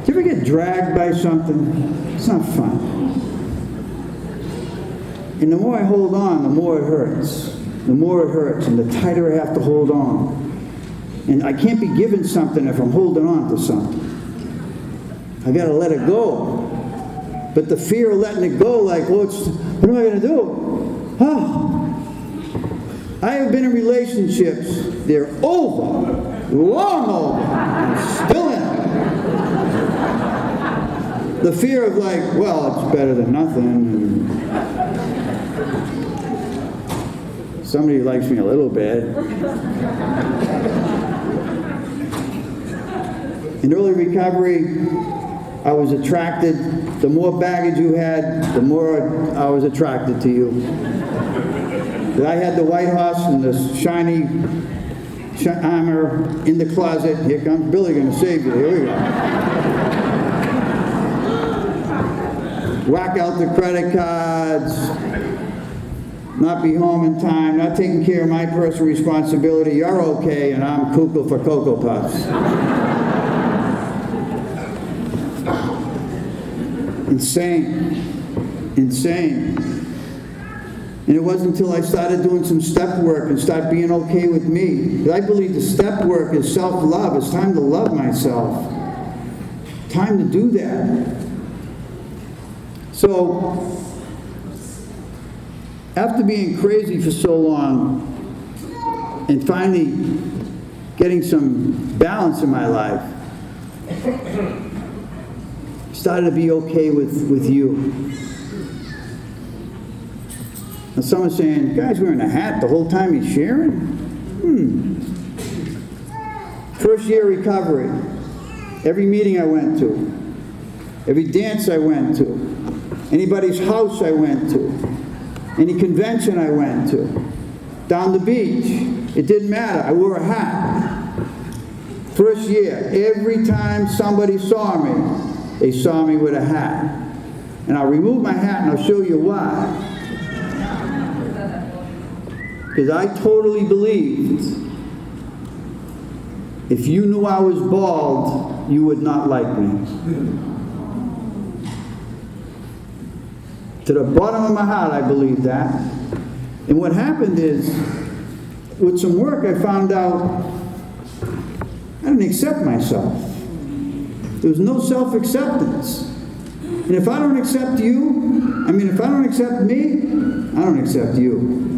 Do you ever get dragged by something? It's not fun. And the more I hold on, the more it hurts. The more it hurts, and the tighter I have to hold on. And I can't be given something if I'm holding on to something. I got to let it go. But the fear of letting it go, like, what am I going to do? Oh. I have been in relationships, they're over, long over, I'm still in it. The fear of like, well, it's better than nothing. And somebody likes me a little bit. In early recovery, I was attracted. The more baggage you had, the more I was attracted to you. I had the white horse and the shiny armor in the closet. Here comes Billy, going to save you. Here we go. Whack out the credit cards. Not be home in time. Not taking care of my personal responsibility. You're okay, and I'm cuckoo for Cocoa Puffs. Insane. Insane. And it wasn't until I started doing some step work and started being okay with me. I believe the step work is self-love. It's time to love myself. Time to do that. So, after being crazy for so long and finally getting some balance in my life, started to be okay with you. And someone's saying, the guy's wearing a hat the whole time he's sharing? First year recovery. Every meeting I went to. Every dance I went to. Anybody's house I went to. Any convention I went to. Down the beach. It didn't matter. I wore a hat. First year, every time somebody saw me, they saw me with a hat. And I'll remove my hat and I'll show you why. Because I totally believed if you knew I was bald, you would not like me. To the bottom of my heart, I believed that. And what happened is, with some work, I found out I didn't accept myself. There was no self-acceptance. And if I don't accept you, if I don't accept me, I don't accept you.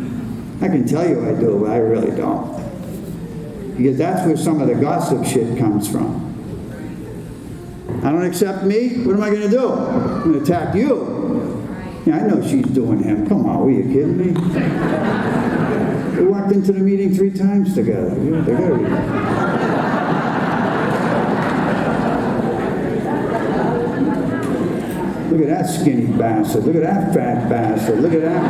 I can tell you I do, but I really don't. Because that's where some of the gossip shit comes from. I don't accept me, what am I going to do? I'm going to attack you. Yeah, I know she's doing him. Come on, were you kidding me? We walked into the meeting 3 times together. Yeah, they gotta be. Look at that skinny bastard. Look at that fat bastard. Look at that.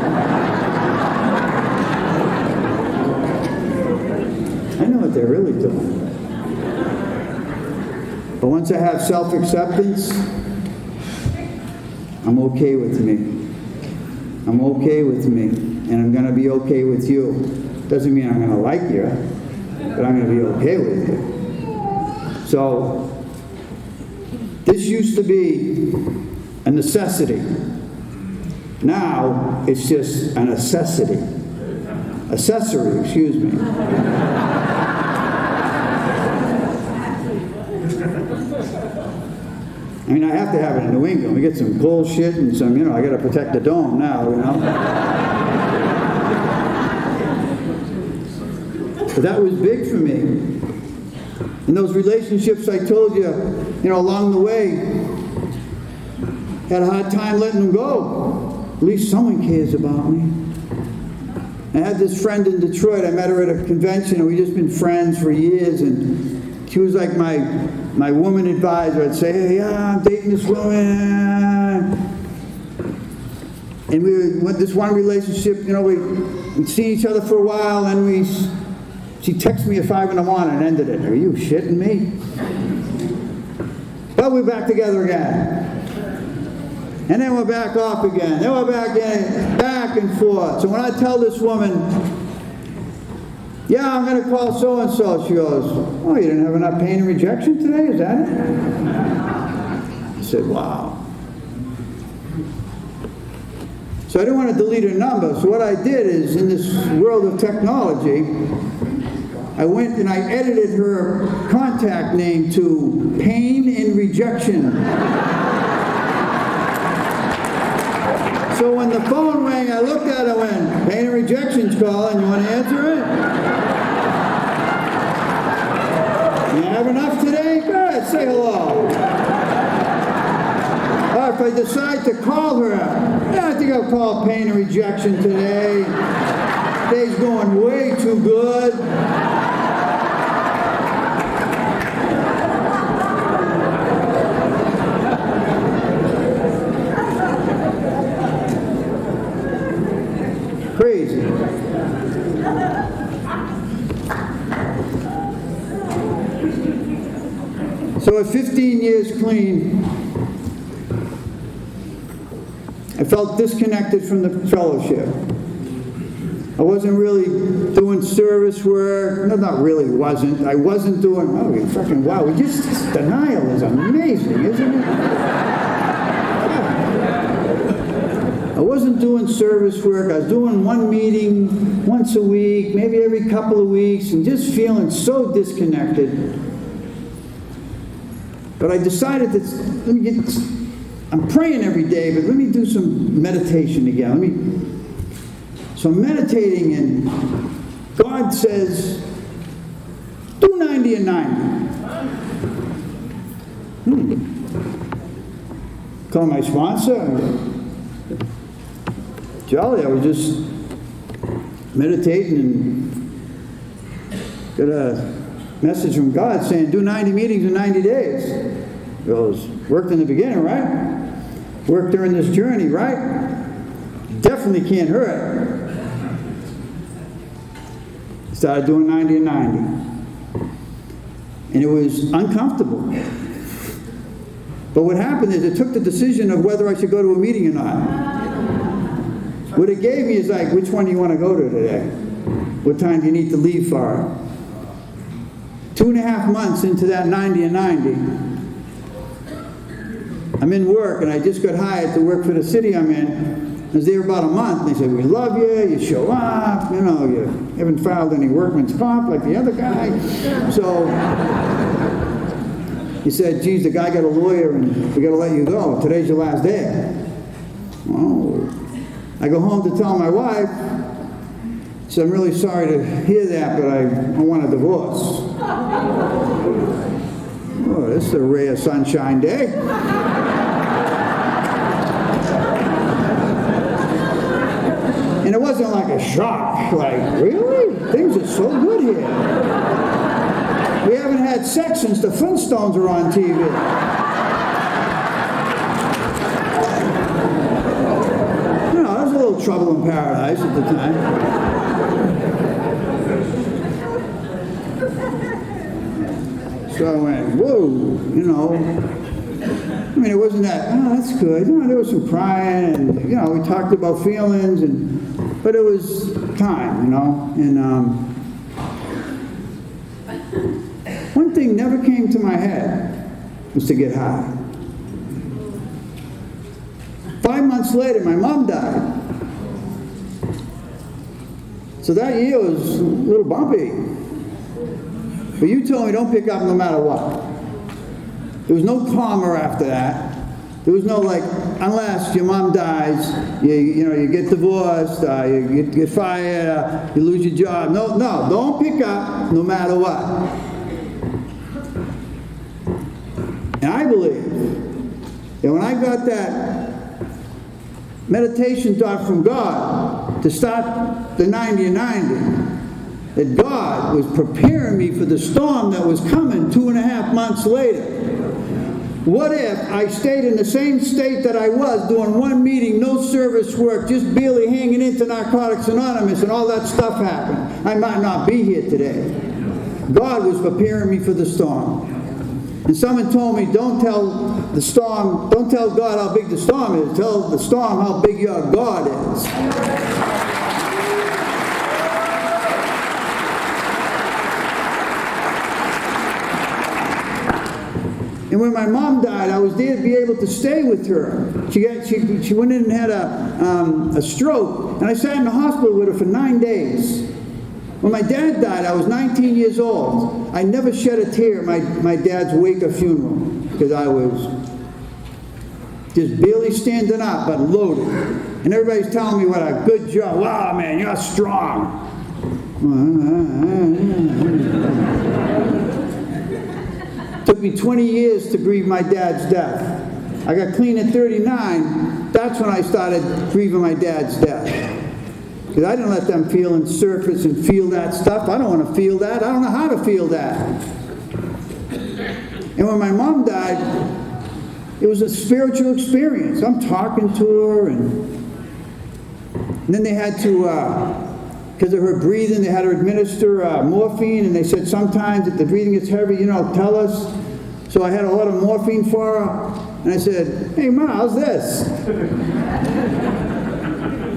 I know what they're really doing. But once I have self-acceptance, I'm okay with me. I'm okay with me. And I'm going to be okay with you. Doesn't mean I'm going to like you, but I'm going to be okay with you. So, this used to be a necessity. Now, it's just a necessity. Accessory, excuse me. I mean, I have to have it in New England. We get some bullshit and some, I got to protect the dome now, But that was big for me. And those relationships I told you, along the way, had a hard time letting them go. At least someone cares about me. I had this friend in Detroit. I met her at a convention, and we've just been friends for years. And she was like my woman advisor. I'd say, hey, I'm dating this woman. And we went this one relationship, we'd seen each other for a while, and she texted me at 5 in the morning and ended it. Are you shitting me? But we're back together again. And then we're back off again. Then we're back in, back and forth. So when I tell this woman, yeah, I'm going to call so-and-so, she goes, oh, you didn't have enough pain and rejection today? Is that it? I said, wow. So I didn't want to delete her number. So what I did is, in this world of technology, I went and I edited her contact name to Pain and Rejection. So when the phone rang, I looked at it and went, Pain and Rejection's calling. You want to answer it? You have enough today? Go ahead, say hello. Or if I decide to call her, I think I'll call Pain and Rejection today. Today's going way too good. Crazy. So at 15 years clean, I felt disconnected from the fellowship. I wasn't really doing service work. No, not really wasn't. I wasn't doing, wow, denial is amazing, isn't it? I wasn't doing service work. I was doing one meeting once a week, maybe every couple of weeks, and just feeling so disconnected. But I decided that, I'm praying every day, but let me do some meditation again. So I'm meditating, and God says, do 90 and 90. Call my sponsor. Jolly, I was just meditating and got a message from God saying, do 90 meetings in 90 days. He goes, worked in the beginning, right? Worked during this journey, right? Definitely can't hurt. Started doing 90 and 90. And it was uncomfortable. But what happened is it took the decision of whether I should go to a meeting or not. What it gave me is like, which one do you want to go to today? What time do you need to leave for? 2.5 months into that 90 and 90, I'm in work, and I just got hired to work for the city I'm in. I was there about a month, and they said, we love you, you show up, you haven't filed any workman's comp like the other guy. So he said, geez, the guy got a lawyer, and we got to let you go. Today's your last day. Oh. I go home to tell my wife. So I'm really sorry to hear that, but I want a divorce. Oh, this is a ray of sunshine day. And it wasn't like a shock, like, really? Things are so good here. We haven't had sex since the Flintstones were on TV. You know, there was a little trouble in paradise at the time. So I went, whoa, you know. I mean, it wasn't that, oh, that's good. You know, there was some crying, and, you know, we talked about feelings, but it was time, you know. And one thing never came to my head was to get high. 5 months later, my mom died. So that year was a little bumpy. But you told me don't pick up no matter what. There was no karma after that. There was no like, unless your mom dies, you get divorced, you get fired, you lose your job. No, don't pick up no matter what. And I believe that when I got that meditation taught from God to start the 90 and 90, that God was preparing me for the storm that was coming 2.5 months later. What if I stayed in the same state that I was, doing one meeting, no service work, just barely hanging into Narcotics Anonymous, and all that stuff happened? I might not be here today. God was preparing me for the storm. And someone told me, don't tell God how big the storm is, tell the storm how big your God is. And when my mom died, I was there to be able to stay with her. She went in and had a stroke, and I sat in the hospital with her for 9 days. When my dad died, I was 19 years old. I never shed a tear at my dad's wake or funeral, because I was just barely standing up, but loaded. And everybody's telling me what a good job. Wow, man, you're strong. Took me 20 years to grieve my dad's death. I got clean at 39. That's when I started grieving my dad's death. Because I didn't let them feel and surface and feel that stuff. I don't want to feel that. I don't know how to feel that. And when my mom died, it was a spiritual experience. I'm talking to her, and then they had to, because of her breathing, they had to administer morphine, and they said sometimes if the breathing gets heavy, tell us. So I had a lot of morphine for her, and I said, hey, Ma, how's this?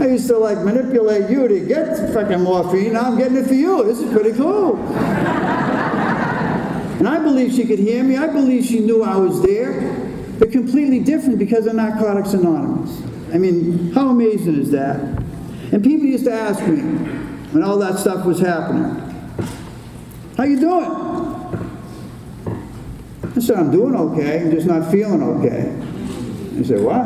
I used to like manipulate you to get fucking morphine. Now I'm getting it for you. This is pretty cool. And I believe she could hear me. I believe she knew I was there. But completely different because of Narcotics Anonymous. I mean, how amazing is that? And people used to ask me, when all that stuff was happening, how you doing? I said, I'm doing okay. I'm just not feeling okay. I said, what?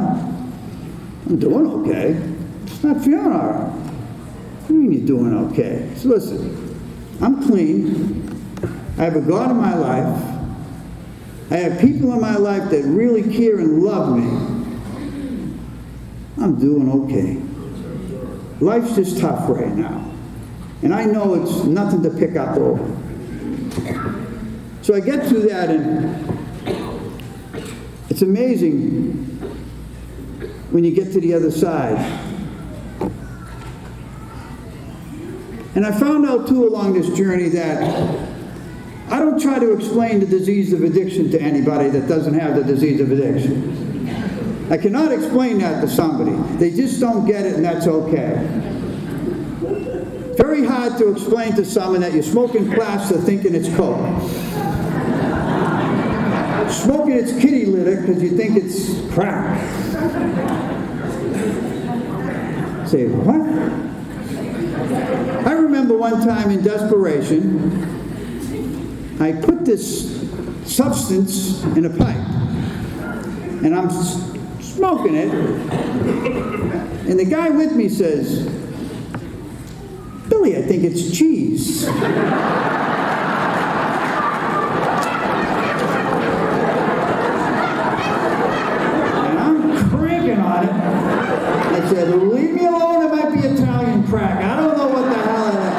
I'm doing okay. Just not feeling all right. What do you mean you're doing okay? So listen, I'm clean. I have a God in my life. I have people in my life that really care and love me. I'm doing okay. Life's just tough right now. And I know it's nothing to pick up over. So I get through that, and it's amazing when you get to the other side. And I found out, too, along this journey that I don't try to explain the disease of addiction to anybody that doesn't have the disease of addiction. I cannot explain that to somebody. They just don't get it, and that's okay. Very hard to explain to someone that you're smoking plaster thinking it's coke. Smoking it's kitty litter because you think it's crack. Say, what? I remember one time in desperation, I put this substance in a pipe, and I'm smoking it, and the guy with me says, Billy, I think it's cheese. And I'm cranking on it. I said, leave me alone, it might be Italian crack. I don't know what the hell it is.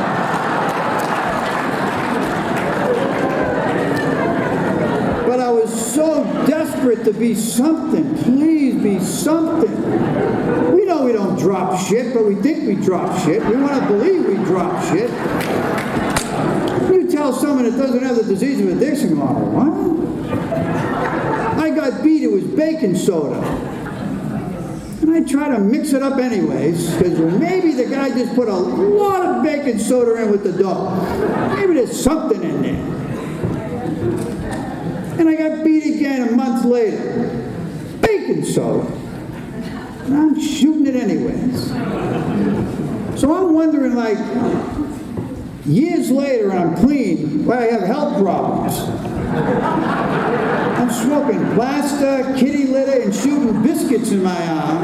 But I was so desperate to be something. Please be something. We know we don't drop shit, but we think we drop shit. We want to believe we drop shit. You tell someone that doesn't have the disease of addiction, oh, what? I got beat, it was baking soda. And I try to mix it up anyways, because maybe the guy just put a lot of baking soda in with the dough. Maybe there's something in there. And I got beat again a month later. Baking soda. And I'm shooting it anyways. So I'm wondering, like, years later and I'm clean, well, I have health problems. I'm smoking plaster, kitty litter, and shooting biscuits in my arm.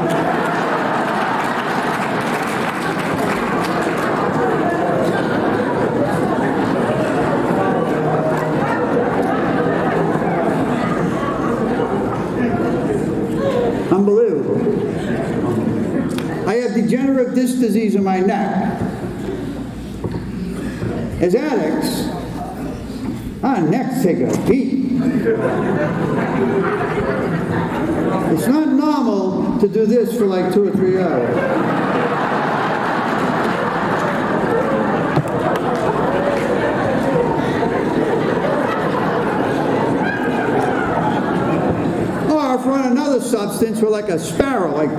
Unbelievable. I have degenerative disc disease in my neck. As addicts, our necks take a beat. It's not normal to do this for like 2 or 3 hours. Or if we're on another substance, we're like a sparrow, like.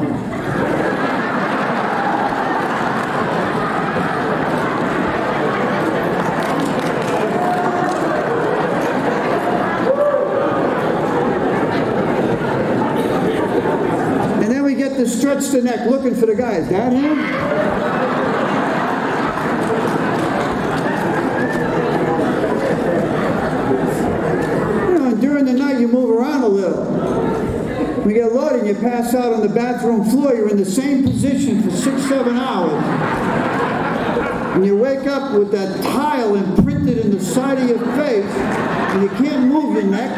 To stretch the neck looking for the guy. Is that him? You know, and during the night you move around a little. When you get loaded and you pass out on the bathroom floor, you're in the same position for 6, 7 hours. And you wake up with that tile imprinted in the side of your face, and you can't move your neck.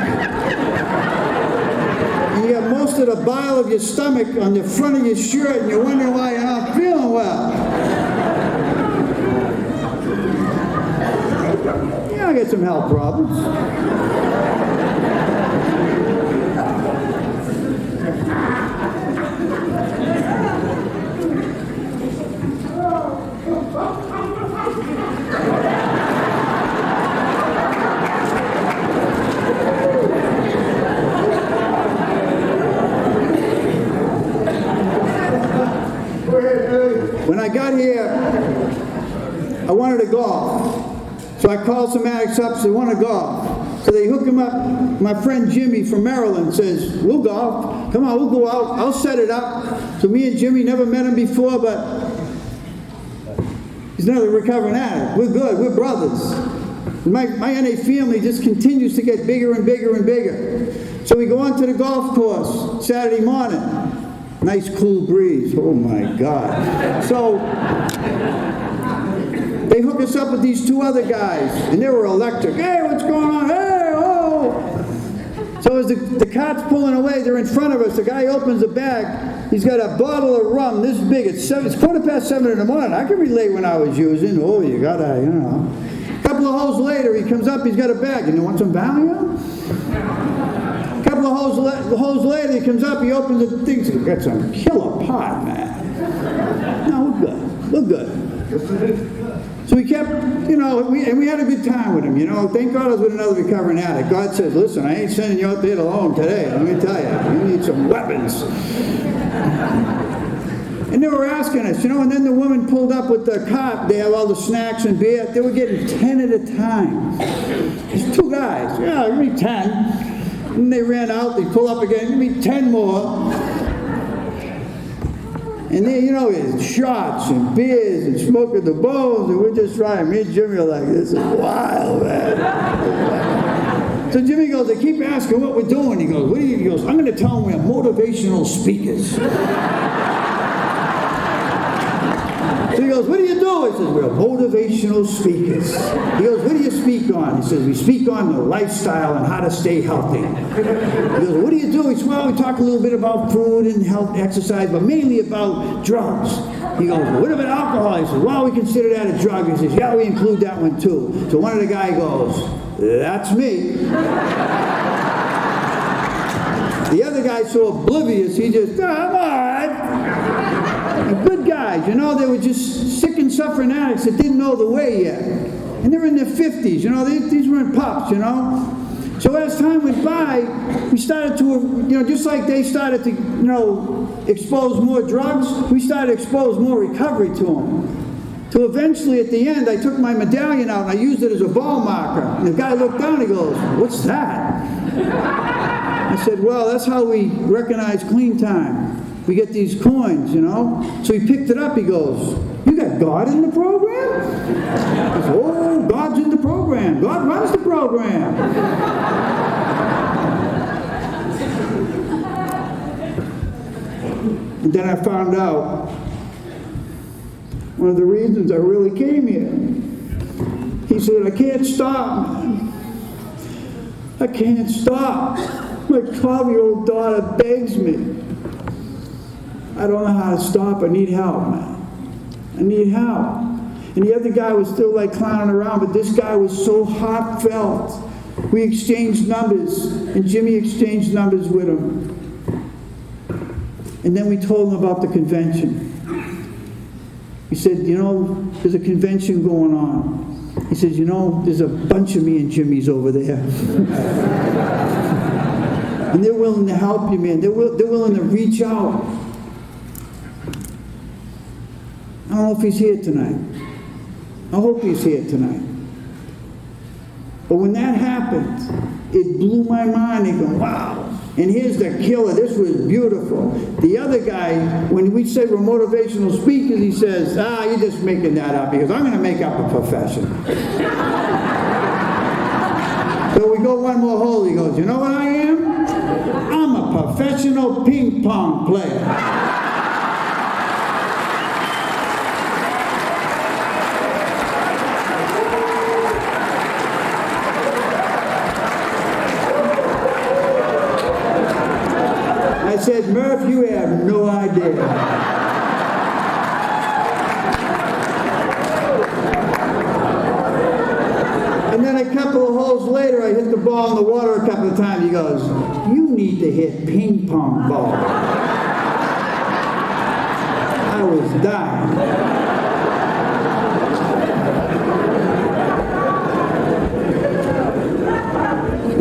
And you have most of the bile of your stomach on the front of your shirt, and you're wondering why you're not feeling well. Yeah, I got some health problems. When I got here, I wanted to golf. So I called some addicts up and said, I want to golf. So they hook him up. My friend Jimmy from Maryland says, we'll golf. Come on, we'll go out. I'll set it up. So me and Jimmy never met him before, but he's another recovering addict. We're good. We're brothers. My NA family just continues to get bigger and bigger and bigger. So we go on to the golf course Saturday morning. Nice cool breeze. Oh my God. So they hook us up with these 2 other guys, and they were electric. Hey, what's going on? Hey, oh! So as the cart's pulling away, they're in front of us. The guy opens the bag. He's got a bottle of rum this big. It's 7:15 in the morning. I can relate when I was using. Oh, you gotta, you know. A couple of holes later, he comes up. He's got a bag. You want some Valium? A couple of holes later, he comes up. He opens the thing. He's got some killer pot, man. No, we're good. We're good. So we kept, you know, we had a good time with him, you know. Thank God I was with another recovering addict. God says, listen, I ain't sending you out there alone today. Let me tell you, you need some weapons. And they were asking us, you know, and then the woman pulled up with the cop. They have all the snacks and beer. They were getting 10 at a time. There's 2 guys. Yeah, give me 10. And they ran out. They pull up again. Give me 10 more. And then, you know, it's shots and beers and smoking the bones, and we're just trying. Me and Jimmy are like, this is wild, man. So Jimmy goes, they keep asking what we're doing. He goes, what are you? He goes, I'm going to tell them we're motivational speakers. So he goes, what do you do? I says, we're motivational speakers. He goes, what do you speak on? He says, we speak on the lifestyle and how to stay healthy. He goes, what do you do? He says, well, we talk a little bit about food and health, exercise, but mainly about drugs. He goes, well, what about alcohol? He says, well, we consider that a drug. He says, yeah, we include that one too. So one of the guys goes, that's me. The other guy's so oblivious, he just, come on. And good guys, you know, they were just sick and suffering addicts that didn't know the way yet. And they were in their 50s, you know, these weren't pups, you know. So as time went by, we started to, you know, just like they started to, you know, expose more drugs, we started to expose more recovery to them. So eventually at the end, I took my medallion out and I used it as a ball marker. And the guy looked down and he goes, what's that? I said, well, that's how we recognize clean time. We get these coins, you know. So he picked it up, he goes, you got God in the program? I said, oh, God's in the program. God runs the program. And then I found out one of the reasons I really came here. He said, I can't stop, man. I can't stop. My 12-year-old daughter begs me. I don't know how to stop. I need help, man. I need help. And the other guy was still like clowning around, but this guy was so heartfelt. We exchanged numbers, and Jimmy exchanged numbers with him. And then we told him about the convention. He said, you know, there's a convention going on. He says, you know, there's a bunch of me and Jimmy's over there. And they're willing to help you, man. They're willing to reach out. I don't know if he's here tonight. I hope he's here tonight. But when that happened, it blew my mind. They go, wow. And here's the killer. This was beautiful. The other guy, when we say we're motivational speakers, he says, you're just making that up because I'm going to make up a profession. So we go one more hole. He goes, you know what I am? I'm a professional ping pong player. I said, Murph, you have no idea. And then a couple of holes later, I hit the ball in the water a couple of times. He goes, you need to hit ping pong ball. I was dying.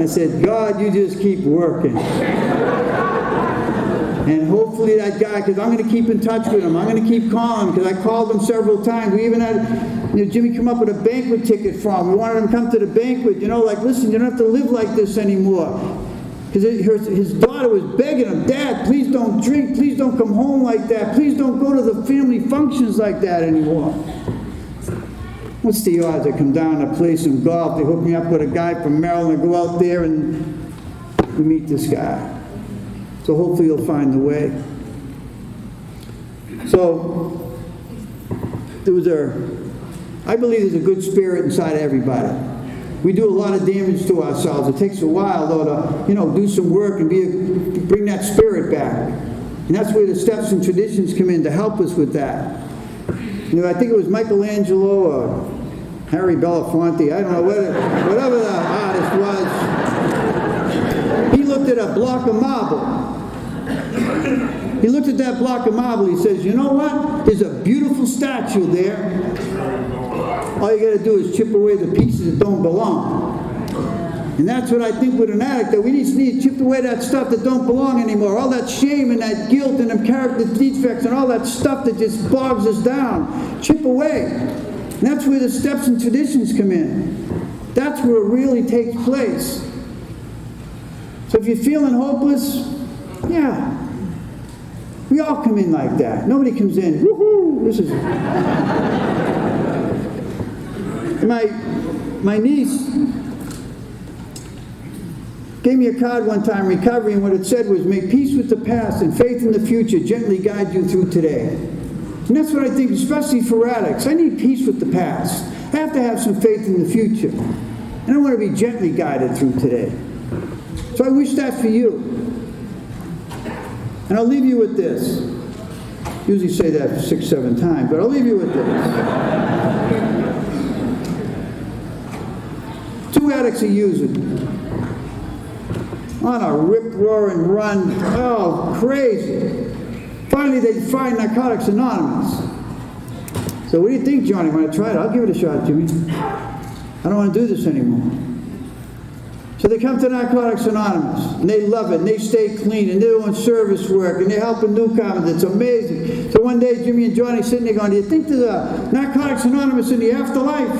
I said, God, you just keep working. And hopefully that guy, because I'm going to keep in touch with him. I'm going to keep calling him, because I called him several times. We even had, you know, Jimmy come up with a banquet ticket for him. We wanted him to come to the banquet. You know, like, listen, you don't have to live like this anymore. Because his daughter was begging him, Dad, please don't drink. Please don't come home like that. Please don't go to the family functions like that anymore. What's the odds I come down to play some golf? They hook me up with a guy from Maryland. I go out there and we meet this guy. So hopefully you'll find the way. So I believe there's a good spirit inside everybody. We do a lot of damage to ourselves. It takes a while, though, to, you know, do some work and bring that spirit back. And that's where the steps and traditions come in to help us with that. You know, I think it was Michelangelo or Harry Belafonte, I don't know, whatever the artist was. He looked at a block of marble. He looked at that block of marble. He says, you know what? There's a beautiful statue there. All you got to do is chip away the pieces that don't belong. And that's what I think with an addict, that we just need to chip away that stuff that don't belong anymore. All that shame and that guilt and them character defects and all that stuff that just bogs us down. Chip away. And that's where the steps and traditions come in. That's where it really takes place. So if you're feeling hopeless, yeah. We all come in like that. Nobody comes in, woohoo, this is... My niece gave me a card one time, recovery, and what it said was, make peace with the past and faith in the future gently guide you through today. And that's what I think, especially for addicts. I need peace with the past. I have to have some faith in the future. And I want to be gently guided through today. So I wish that for you. And I'll leave you with this. Usually say that 6, 7 times, but I'll leave you with this. 2 addicts are using. On a rip, roar, and run. Oh, crazy. Finally, they find Narcotics Anonymous. So what do you think, Johnny? Want to try it? I'll give it a shot, Jimmy. I don't want to do this anymore. So they come to Narcotics Anonymous, and they love it, and they stay clean, and they're doing service work, and they're helping newcomers. It's amazing. So one day, Jimmy and Johnny sitting there going, do you think there's a Narcotics Anonymous in the afterlife?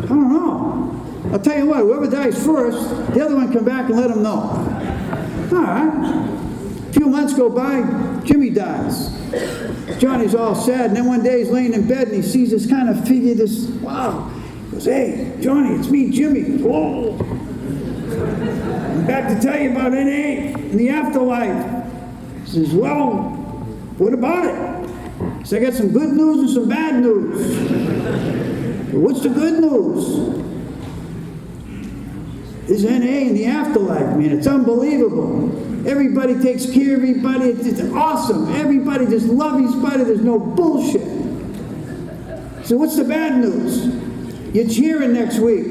I don't know. I'll tell you what, whoever dies first, the other one come back and let them know. All right. A few months go by, Jimmy dies. Johnny's all sad, and then one day he's laying in bed, and he sees this kind of figure, wow. He goes, hey, Johnny, it's me, Jimmy. Whoa. I'm back to tell you about NA in the afterlife. He says, well, what about it? He says, I got some good news and some bad news. Well, what's the good news? There's NA in the afterlife, man. It's unbelievable. Everybody takes care of everybody. It's awesome. Everybody just loves each other. There's no bullshit. So what's the bad news? You're cheering next week.